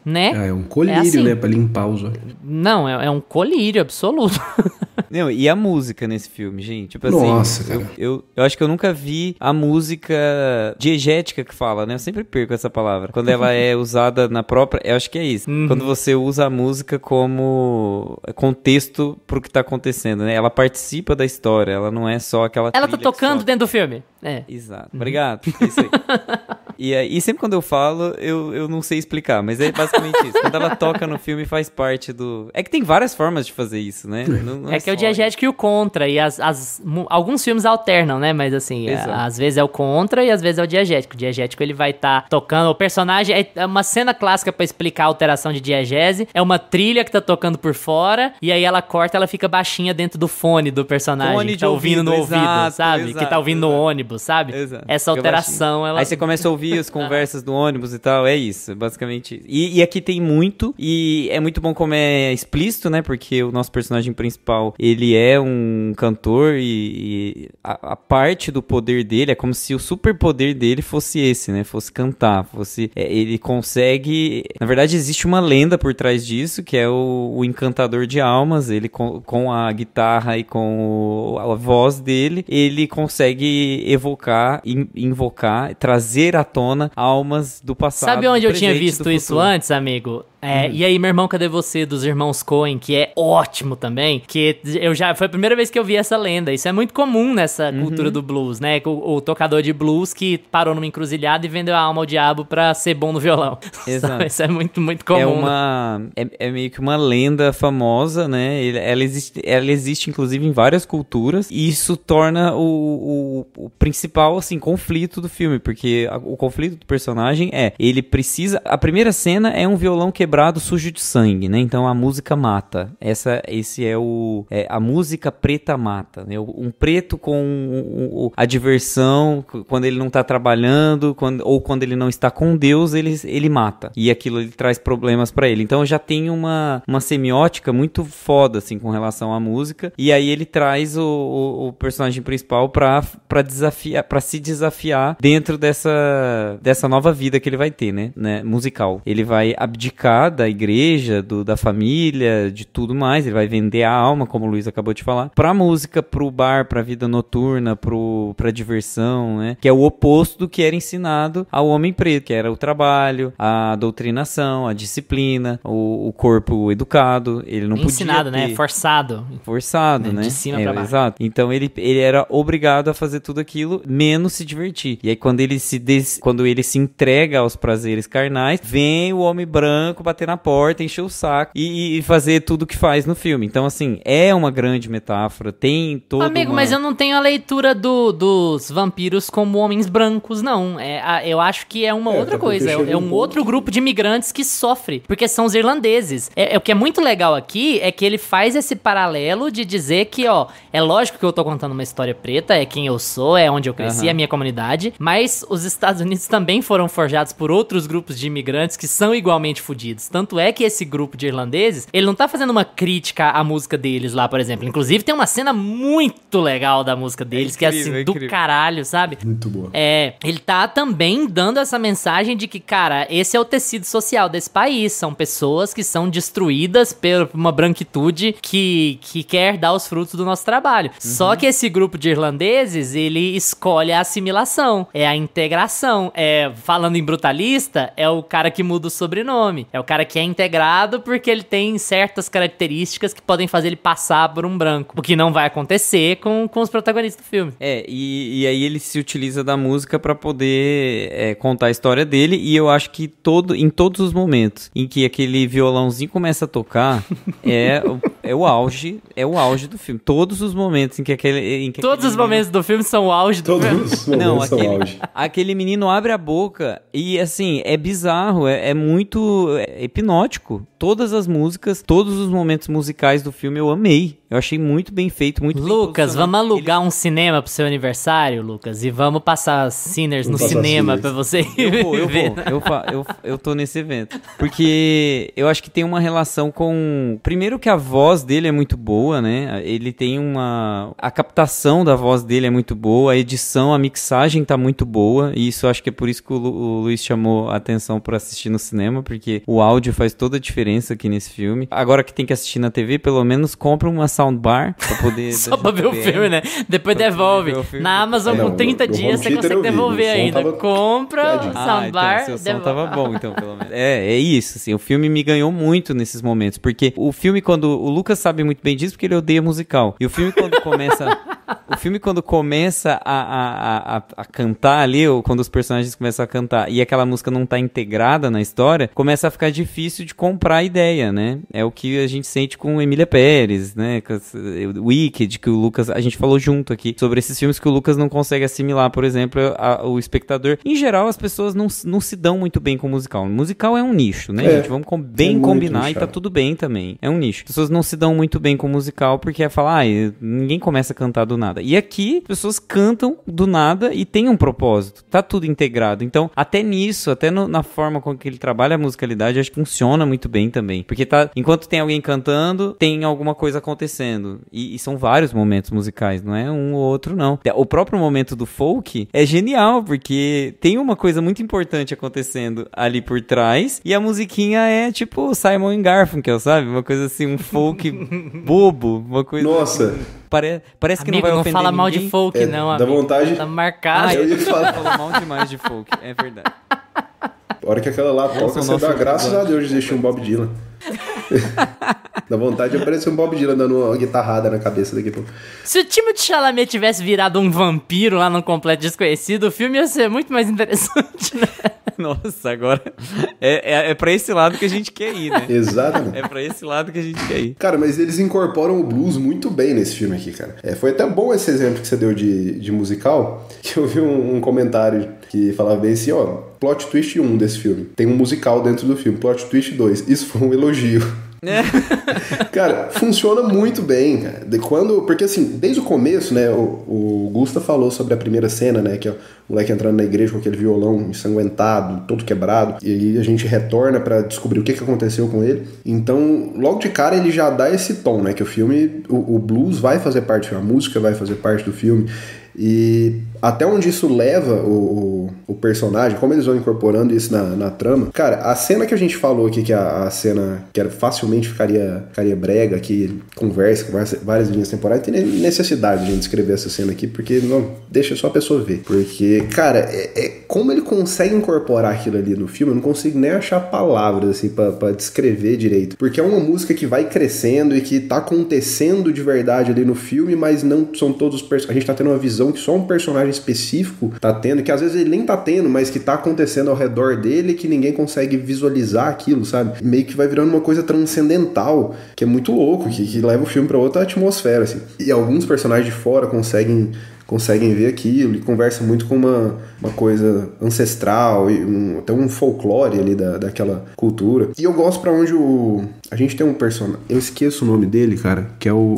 Speaker 2: né?
Speaker 4: É um colírio,
Speaker 2: assim,
Speaker 4: né? Pra limpar os olhos.
Speaker 2: Não, é um colírio absoluto.
Speaker 3: Não, e a música nesse filme, gente? Tipo
Speaker 4: Nossa,
Speaker 3: assim,
Speaker 4: cara.
Speaker 3: eu acho que eu nunca vi a música diegética que fala, né? Eu sempre perco essa palavra. Quando ela é usada na própria... Eu acho que é isso. Quando você usa a música como contexto pro que tá acontecendo, né? Ela participa da história, ela não é só aquela
Speaker 2: Ela tá
Speaker 3: trilha que
Speaker 2: tocando
Speaker 3: sobe.
Speaker 2: dentro do filme. É.
Speaker 3: Exato. Obrigado. É isso aí. E sempre quando eu falo, eu não sei explicar, mas é basicamente isso. Quando ela toca no filme, faz parte do... É que tem várias formas de fazer isso, né? Não
Speaker 2: É que é o
Speaker 3: só
Speaker 2: diegético e o contra, e alguns filmes alternam, né? Mas assim,
Speaker 3: Exato.
Speaker 2: às vezes é o contra e às vezes é o diegético. O diegético ele vai estar tocando, o personagem, é uma cena clássica pra explicar a alteração de diegese, é uma trilha que tá tocando por fora, e aí ela corta, ela fica baixinha dentro do fone do personagem,
Speaker 3: Fone
Speaker 2: que
Speaker 3: de
Speaker 2: tá ouvindo no
Speaker 3: ouvido,
Speaker 2: ouvido,
Speaker 3: exato,
Speaker 2: sabe? Que
Speaker 3: exato,
Speaker 2: tá ouvindo no
Speaker 3: exato.
Speaker 2: ônibus, sabe?
Speaker 3: Exato.
Speaker 2: Essa
Speaker 3: Fica
Speaker 2: alteração, ela...
Speaker 3: Aí você começa a ouvir as conversas do ônibus e tal, é isso, basicamente isso. E aqui tem muito, e é muito bom como é explícito, né, porque o nosso personagem principal, ele é um cantor e a parte do poder dele é como se o superpoder dele fosse esse, né, fosse cantar, ele consegue, na verdade existe uma lenda por trás disso, que é o encantador de almas, ele com a guitarra e com a voz dele, ele consegue evocar, invocar, trazer à tona almas do passado.
Speaker 2: Sabe onde eu tinha
Speaker 3: presente,
Speaker 2: visto
Speaker 3: do
Speaker 2: isso
Speaker 3: futuro.
Speaker 2: antes, amigo? E aí, meu irmão, cadê você? Dos irmãos Coen, que é ótimo também. Que foi a primeira vez que eu vi essa lenda. Isso é muito comum nessa cultura do blues, né? O tocador de blues que parou numa encruzilhada e vendeu a alma ao diabo pra ser bom no violão.
Speaker 3: Exato.
Speaker 2: Isso é muito, muito comum.
Speaker 3: É meio que uma lenda famosa, né? Ela existe, inclusive, em várias culturas. E isso torna o principal, assim, conflito do filme. Porque o conflito do personagem ele precisa... A primeira cena é um violão quebrado, sujo de sangue, né? Então a música mata. Esse é a música preta mata, né? Um preto com a diversão, quando ele não tá trabalhando, ou quando ele não está com Deus, ele mata. E aquilo ele traz problemas pra ele. Então já tem uma semiótica muito foda, assim, com relação à música. E aí ele traz o personagem principal pra se desafiar dentro dessa nova vida que ele vai ter, né? Musical. Ele vai abdicar da igreja, da família, de tudo mais. Ele vai vender a alma, como o Luiz acabou de falar, pra música, pro bar, pra vida noturna, pra diversão, né? Que é o oposto do que era ensinado ao homem preto, que era o trabalho, a doutrinação, a disciplina, o corpo educado. Ele não podia
Speaker 2: ensinado, né? Forçado, né? De cima pra baixo.
Speaker 3: Exato. Então ele era obrigado a fazer tudo aquilo, menos se divertir. E aí quando ele se entrega aos prazeres carnais, vem o homem branco bater na porta, encher o saco e fazer tudo o que faz no filme. Então, assim, é uma grande metáfora, tem todo
Speaker 2: Amigo, mas eu não tenho a leitura dos vampiros como homens brancos, não. Eu acho que é uma outra coisa. É um outro grupo de imigrantes que sofre, porque são os irlandeses. O que é muito legal aqui é que ele faz esse paralelo de dizer que, ó, é lógico que eu tô contando uma história preta, é quem eu sou, é onde eu cresci, é a minha comunidade, mas os Estados Unidos também foram forjados por outros grupos de imigrantes que são igualmente fudidos. Tanto é que esse grupo de irlandeses, ele não tá fazendo uma crítica à música deles lá, por exemplo. Inclusive, tem uma cena muito legal da música deles, que é assim, do caralho, sabe?
Speaker 4: Muito boa.
Speaker 2: Ele tá também dando essa mensagem de que, cara, esse é o tecido social desse país. São pessoas que são destruídas por uma branquitude que quer dar os frutos do nosso trabalho. Só que esse grupo de irlandeses, ele escolhe a assimilação, é a integração. Falando em brutalista, é o cara que muda o sobrenome. É o cara que é integrado porque ele tem certas características que podem fazer ele passar por um branco. O que não vai acontecer com os protagonistas do filme.
Speaker 3: E aí ele se utiliza da música pra poder contar a história dele, e eu acho que em todos os momentos em que aquele violãozinho começa a tocar, é o auge do filme. Todos os momentos em que
Speaker 2: Todos os momentos do filme são o auge do filme.
Speaker 4: Todos os momentos são auge.
Speaker 3: Aquele menino abre a boca e, assim, é bizarro, é muito... é hipnótico. Todas as músicas, todos os momentos musicais do filme eu amei. Eu achei muito bem feito, muito bem
Speaker 2: Lucas, vamos alugar um cinema pro seu aniversário, Lucas? E vamos passar Sinners no cinema pra você ver.
Speaker 3: Eu tô nesse evento. Porque eu acho que tem uma relação com... Primeiro que a voz dele é muito boa, né? Ele tem uma... A captação da voz dele é muito boa, a edição, a mixagem tá muito boa. E isso eu acho que é por isso que o Luiz chamou a atenção pra assistir no cinema, porque o áudio faz toda a diferença aqui nesse filme. Agora que tem que assistir na TV, pelo menos compra uma soundbar pra poder...
Speaker 2: Só pra ver o filme, né? Depois devolve. Na Amazon com 30 dias você consegue devolver ainda. Compra soundbar,
Speaker 3: então, seu som tava bom, então, pelo menos. É isso, assim, o filme me ganhou muito nesses momentos, porque o filme, quando... O Lucas sabe muito bem disso, porque ele odeia musical. E o filme, quando começa... a cantar ali, ou quando os personagens começam a cantar, e aquela música não tá integrada na história, começa a ficar difícil de comprar a ideia, né? É o que a gente sente com Emília Pérez, né? Wicked, que o Lucas... A gente falou junto aqui sobre esses filmes que o Lucas não consegue assimilar, por exemplo, o espectador. Em geral, as pessoas não se dão muito bem com musical. Musical é um nicho, né, gente? Vamos bem combinar e tá tudo bem também. É um nicho. As pessoas não se dão muito bem com musical porque é falar, ninguém começa a cantar do nada. E aqui, as pessoas cantam do nada e tem um propósito. Tá tudo integrado. Então, até nisso, até na forma com que ele trabalha a musicalidade, acho que funciona muito bem também. Porque enquanto tem alguém cantando, tem alguma coisa acontecendo. E são vários momentos musicais, não é um ou outro, não. O próprio momento do folk é genial, porque tem uma coisa muito importante acontecendo ali por trás, e a musiquinha é tipo Simon & Garfunkel, sabe? Uma coisa assim, um folk bobo, uma coisa...
Speaker 4: Nossa!
Speaker 3: Assim, parece que
Speaker 2: amigo,
Speaker 3: não vai ofender
Speaker 2: fala mal
Speaker 3: ninguém.
Speaker 2: de folk, não, amigo.
Speaker 4: Dá vontade...
Speaker 2: Tá marcado.
Speaker 4: eu ia falar.
Speaker 3: Falou mal demais de folk, é verdade.
Speaker 4: A hora que aquela lá toca, você dá graças a Deus de existir um Bob Dylan. Dá vontade de aparecer um Bob Dylan dando uma guitarrada na cabeça daqui a pouco.
Speaker 2: Se o Timothée Chalamet tivesse virado um vampiro lá no Completo Desconhecido, o filme ia ser muito mais interessante, né?
Speaker 3: Nossa, agora é pra esse lado que a gente quer ir, né?
Speaker 4: Exatamente.
Speaker 3: É pra esse lado que a gente quer ir.
Speaker 4: Cara, mas eles incorporam o blues muito bem nesse filme aqui, cara. Foi até bom esse exemplo que você deu de musical, que eu vi um comentário que falava bem assim, plot twist 1 desse filme. Tem um musical dentro do filme, plot twist 2. Isso foi um elogio. Cara, funciona muito bem, cara. Porque assim, desde o começo, né, o Gusta falou sobre a primeira cena, né, que é o moleque entrando na igreja com aquele violão ensanguentado, todo quebrado, e aí a gente retorna pra descobrir o que aconteceu com ele. Então, logo de cara ele já dá esse tom, né, que o filme, o blues vai fazer parte do filme, a música vai fazer parte do filme. E até onde isso leva o personagem, como eles vão incorporando isso na trama. Cara, a cena que a gente falou aqui, que a cena que facilmente ficaria brega, que conversa com várias linhas temporais, tem necessidade de a gente escrever essa cena aqui, porque não deixa só a pessoa ver. Porque, cara, como ele consegue incorporar aquilo ali no filme, eu não consigo nem achar palavras assim pra descrever direito. Porque é uma música que vai crescendo e que tá acontecendo de verdade ali no filme, mas não são todos os personagens. A gente tá tendo uma visão que só um personagem específico tá tendo, que às vezes ele nem tá tendo, mas que tá acontecendo ao redor dele, que ninguém consegue visualizar aquilo, sabe? Meio que vai virando uma coisa transcendental, que é muito louco, que leva o filme pra outra atmosfera, assim. E alguns personagens de fora conseguem ver aquilo e conversa muito com uma coisa ancestral e até um folclore ali daquela cultura. E eu gosto pra onde a gente tem um personagem, eu esqueço o nome dele, cara, que é o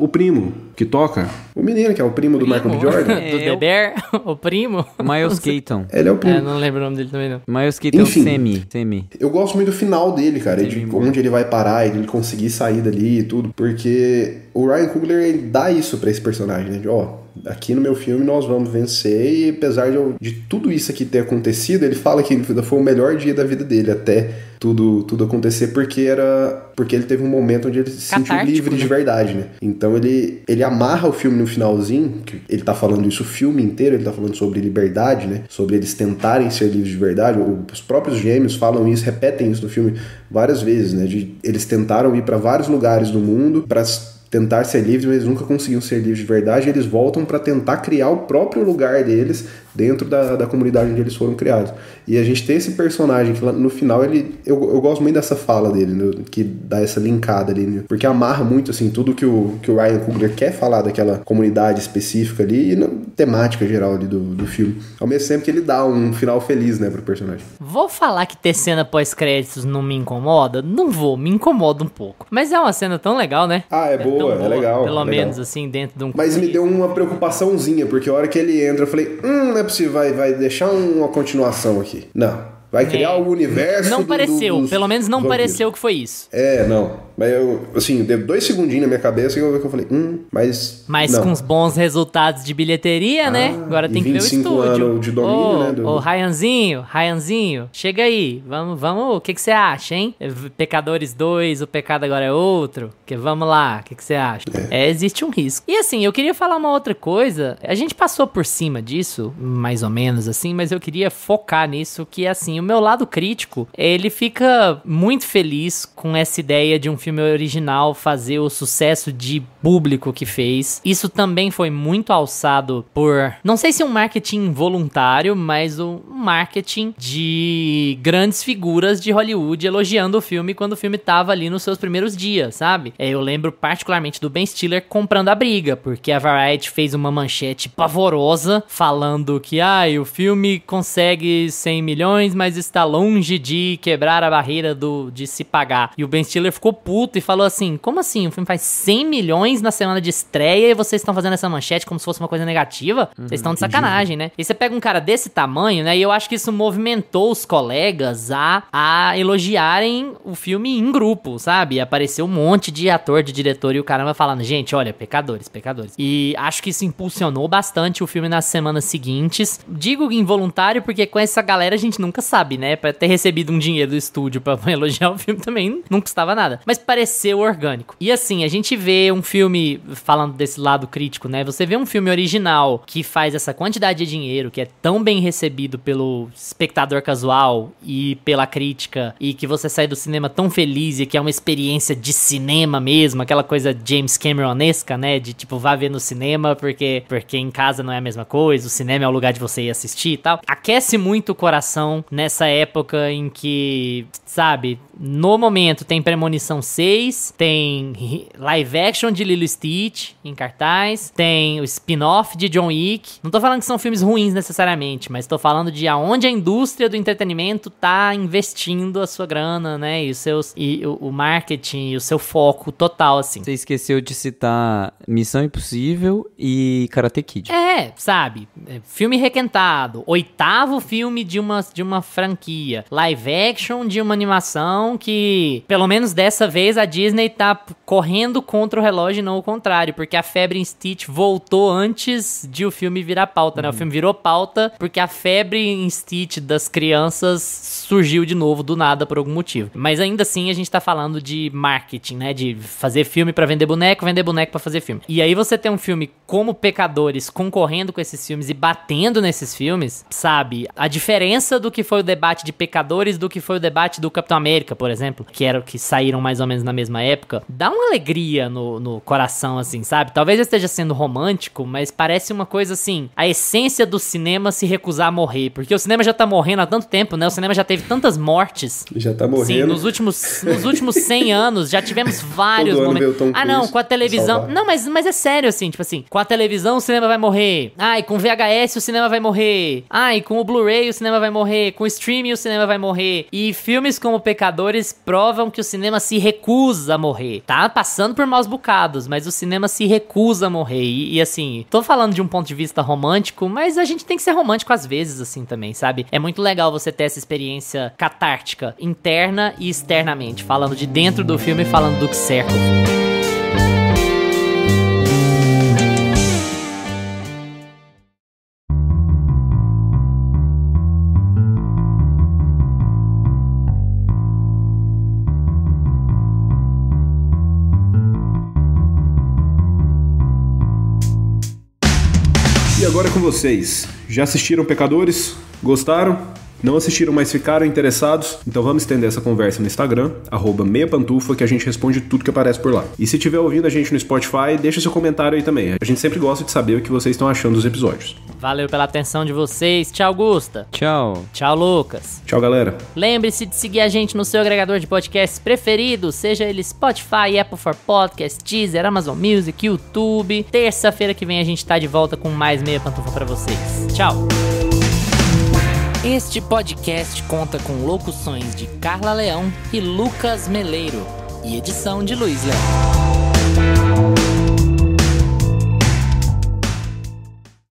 Speaker 4: primo que toca, o menino que é o primo do Michael B. Jordan.
Speaker 2: Do The Bear, o primo.
Speaker 3: Miles Keaton.
Speaker 4: Ele é o primo.
Speaker 2: Não lembro o nome dele também, não.
Speaker 3: Miles Keaton.
Speaker 4: Enfim,
Speaker 3: Semi.
Speaker 4: Eu gosto muito do final dele, cara, de onde ele vai parar, ele conseguir sair dali e tudo, porque o Ryan Coogler, ele dá isso pra esse personagem, né? Aqui no meu filme nós vamos vencer, e apesar de tudo isso aqui ter acontecido, ele fala que foi o melhor dia da vida dele até tudo acontecer, porque ele teve um momento onde ele se sentiu livre de verdade, né? Então ele amarra o filme no finalzinho, que ele tá falando isso o filme inteiro, ele tá falando sobre liberdade, né? Sobre eles tentarem ser livres de verdade. Os próprios gêmeos falam isso, repetem isso no filme várias vezes, né? Eles tentaram ir para vários lugares do mundo para tentar ser livres, mas eles nunca conseguiam ser livres de verdade, e eles voltam para tentar criar o próprio lugar deles dentro da comunidade onde eles foram criados. E a gente tem esse personagem que lá no final eu gosto muito dessa fala dele, né, que dá essa linkada ali, né, porque amarra muito assim tudo que o Ryan Coogler quer falar daquela comunidade específica ali e na temática geral ali do filme. Ao mesmo tempo que ele dá um final feliz, né, pro personagem.
Speaker 2: Vou falar que ter cena pós-créditos não me incomoda? Não vou, me incomoda um pouco. Mas é uma cena tão legal, né?
Speaker 4: Ah, é boa, é legal.
Speaker 2: Pelo
Speaker 4: legal.
Speaker 2: menos assim, dentro de um...
Speaker 4: Mas me deu uma preocupaçãozinha, porque a hora que ele entra eu falei, não é possível, vai deixar uma continuação aqui. Não. Vai criar o universo.
Speaker 2: Não pareceu, pelo menos não pareceu que foi isso.
Speaker 4: Não. Mas eu, assim, deu 2 segundinhos na minha cabeça e eu falei, mas
Speaker 2: não. Com os bons resultados de bilheteria, né? Agora tem que ver o estúdio.
Speaker 4: Anos de domínio, né?
Speaker 2: Ô, Ryanzinho, chega aí. Vamos, o que você acha, hein? Pecadores 2, o pecado agora é outro. Vamos lá, o que você acha? Existe um risco. E assim, eu queria falar uma outra coisa. A gente passou por cima disso, mais ou menos assim, mas eu queria focar nisso, que é assim, o meu lado crítico, ele fica muito feliz com essa ideia de um filme original fazer o sucesso de público que fez. Isso também foi muito alçado por, não sei se um marketing voluntário, mas um marketing de grandes figuras de Hollywood elogiando o filme quando o filme tava ali nos seus primeiros dias, sabe? Eu lembro particularmente do Ben Stiller comprando a briga, porque a Variety fez uma manchete pavorosa falando que o filme consegue 100 milhões, mas está longe de quebrar a barreira de se pagar. E o Ben Stiller ficou puto e falou assim, como assim? O filme faz 100 milhões na semana de estreia e vocês estão fazendo essa manchete como se fosse uma coisa negativa? Vocês estão de sacanagem, né? E você pega um cara desse tamanho, né? E eu acho que isso movimentou os colegas a elogiarem o filme em grupo, sabe? Apareceu um monte de ator, de diretor e o caramba falando, gente, olha, pecadores. E acho que isso impulsionou bastante o filme nas semanas seguintes. Digo involuntário porque com essa galera a gente nunca sabe, né? Pra ter recebido um dinheiro do estúdio pra elogiar o filme também não custava nada. Mas pareceu orgânico. E assim, a gente vê um filme, falando desse lado crítico, né? Você vê um filme original que faz essa quantidade de dinheiro, que é tão bem recebido pelo espectador casual e pela crítica, e que você sai do cinema tão feliz e que é uma experiência de cinema mesmo, aquela coisa James Cameronesca, né? De tipo, vá ver no cinema porque em casa não é a mesma coisa, o cinema é o lugar de você ir assistir e tal. Aquece muito o coração nessa época em que, sabe, no momento tem Premonição 6, tem live action de Lilo e Stitch em cartaz, tem o spin-off de John Wick. Não tô falando que são filmes ruins necessariamente, mas tô falando de aonde a indústria do entretenimento tá investindo a sua grana, né, e o marketing e o seu foco total, assim.
Speaker 3: Você esqueceu de citar Missão Impossível e Karate Kid.
Speaker 2: Sabe, filme requentado, 8º filme de uma franquia, live action de uma animação que, pelo menos dessa vez, a Disney tá correndo contra o relógio e não o contrário, porque a febre em Stitch voltou antes de o filme virar pauta, né? O filme virou pauta porque a febre em Stitch das crianças surgiu de novo do nada por algum motivo. Mas ainda assim a gente tá falando de marketing, né? De fazer filme pra vender boneco pra fazer filme. E aí você tem um filme como Pecadores concorrendo com esses filmes e batendo nesses filmes, sabe? A diferença do que foi o debate de Pecadores do que foi o debate do Capitão América, por exemplo, que era o que saíram mais ou menos na mesma época, dá uma alegria no coração, assim, sabe? Talvez eu esteja sendo romântico, mas parece uma coisa assim, a essência do cinema se recusar a morrer, porque o cinema já tá morrendo há tanto tempo, né? O cinema já teve tantas mortes.
Speaker 4: Já tá morrendo.
Speaker 2: Sim, nos últimos 100 anos já tivemos vários momentos. Não, com a televisão. Não, mas é sério, assim, tipo assim, com a televisão o cinema vai morrer. E com VHS o cinema vai morrer. E com o Blu-ray o cinema vai morrer. Com o streaming o cinema vai morrer. E filmes como Pecadores provam que o cinema se recusa a morrer. Tá passando por maus bocados, mas o cinema se recusa a morrer. E assim, tô falando de um ponto de vista romântico, mas a gente tem que ser romântico às vezes, assim, também, sabe? É muito legal você ter essa experiência catártica, interna e externamente, falando de dentro do filme e falando do que cerca o filme.
Speaker 4: E agora com vocês, já assistiram Pecadores? Gostaram? Não assistiram, mas ficaram interessados? Então vamos estender essa conversa no Instagram, @meiapantufa, que a gente responde tudo que aparece por lá. E se estiver ouvindo a gente no Spotify, deixa seu comentário aí também. A gente sempre gosta de saber o que vocês estão achando dos episódios.
Speaker 2: Valeu pela atenção de vocês. Tchau, Gusta.
Speaker 3: Tchau.
Speaker 2: Tchau, Lucas.
Speaker 4: Tchau, galera.
Speaker 2: Lembre-se de seguir a gente no seu agregador de podcasts preferido, seja ele Spotify, Apple for Podcasts, Deezer, Amazon Music, YouTube. Terça-feira que vem a gente tá de volta com mais Meia Pantufa pra vocês. Tchau. Este podcast conta com locuções de Carla Leão e Lucas Meleiro e edição de Luiz Leão.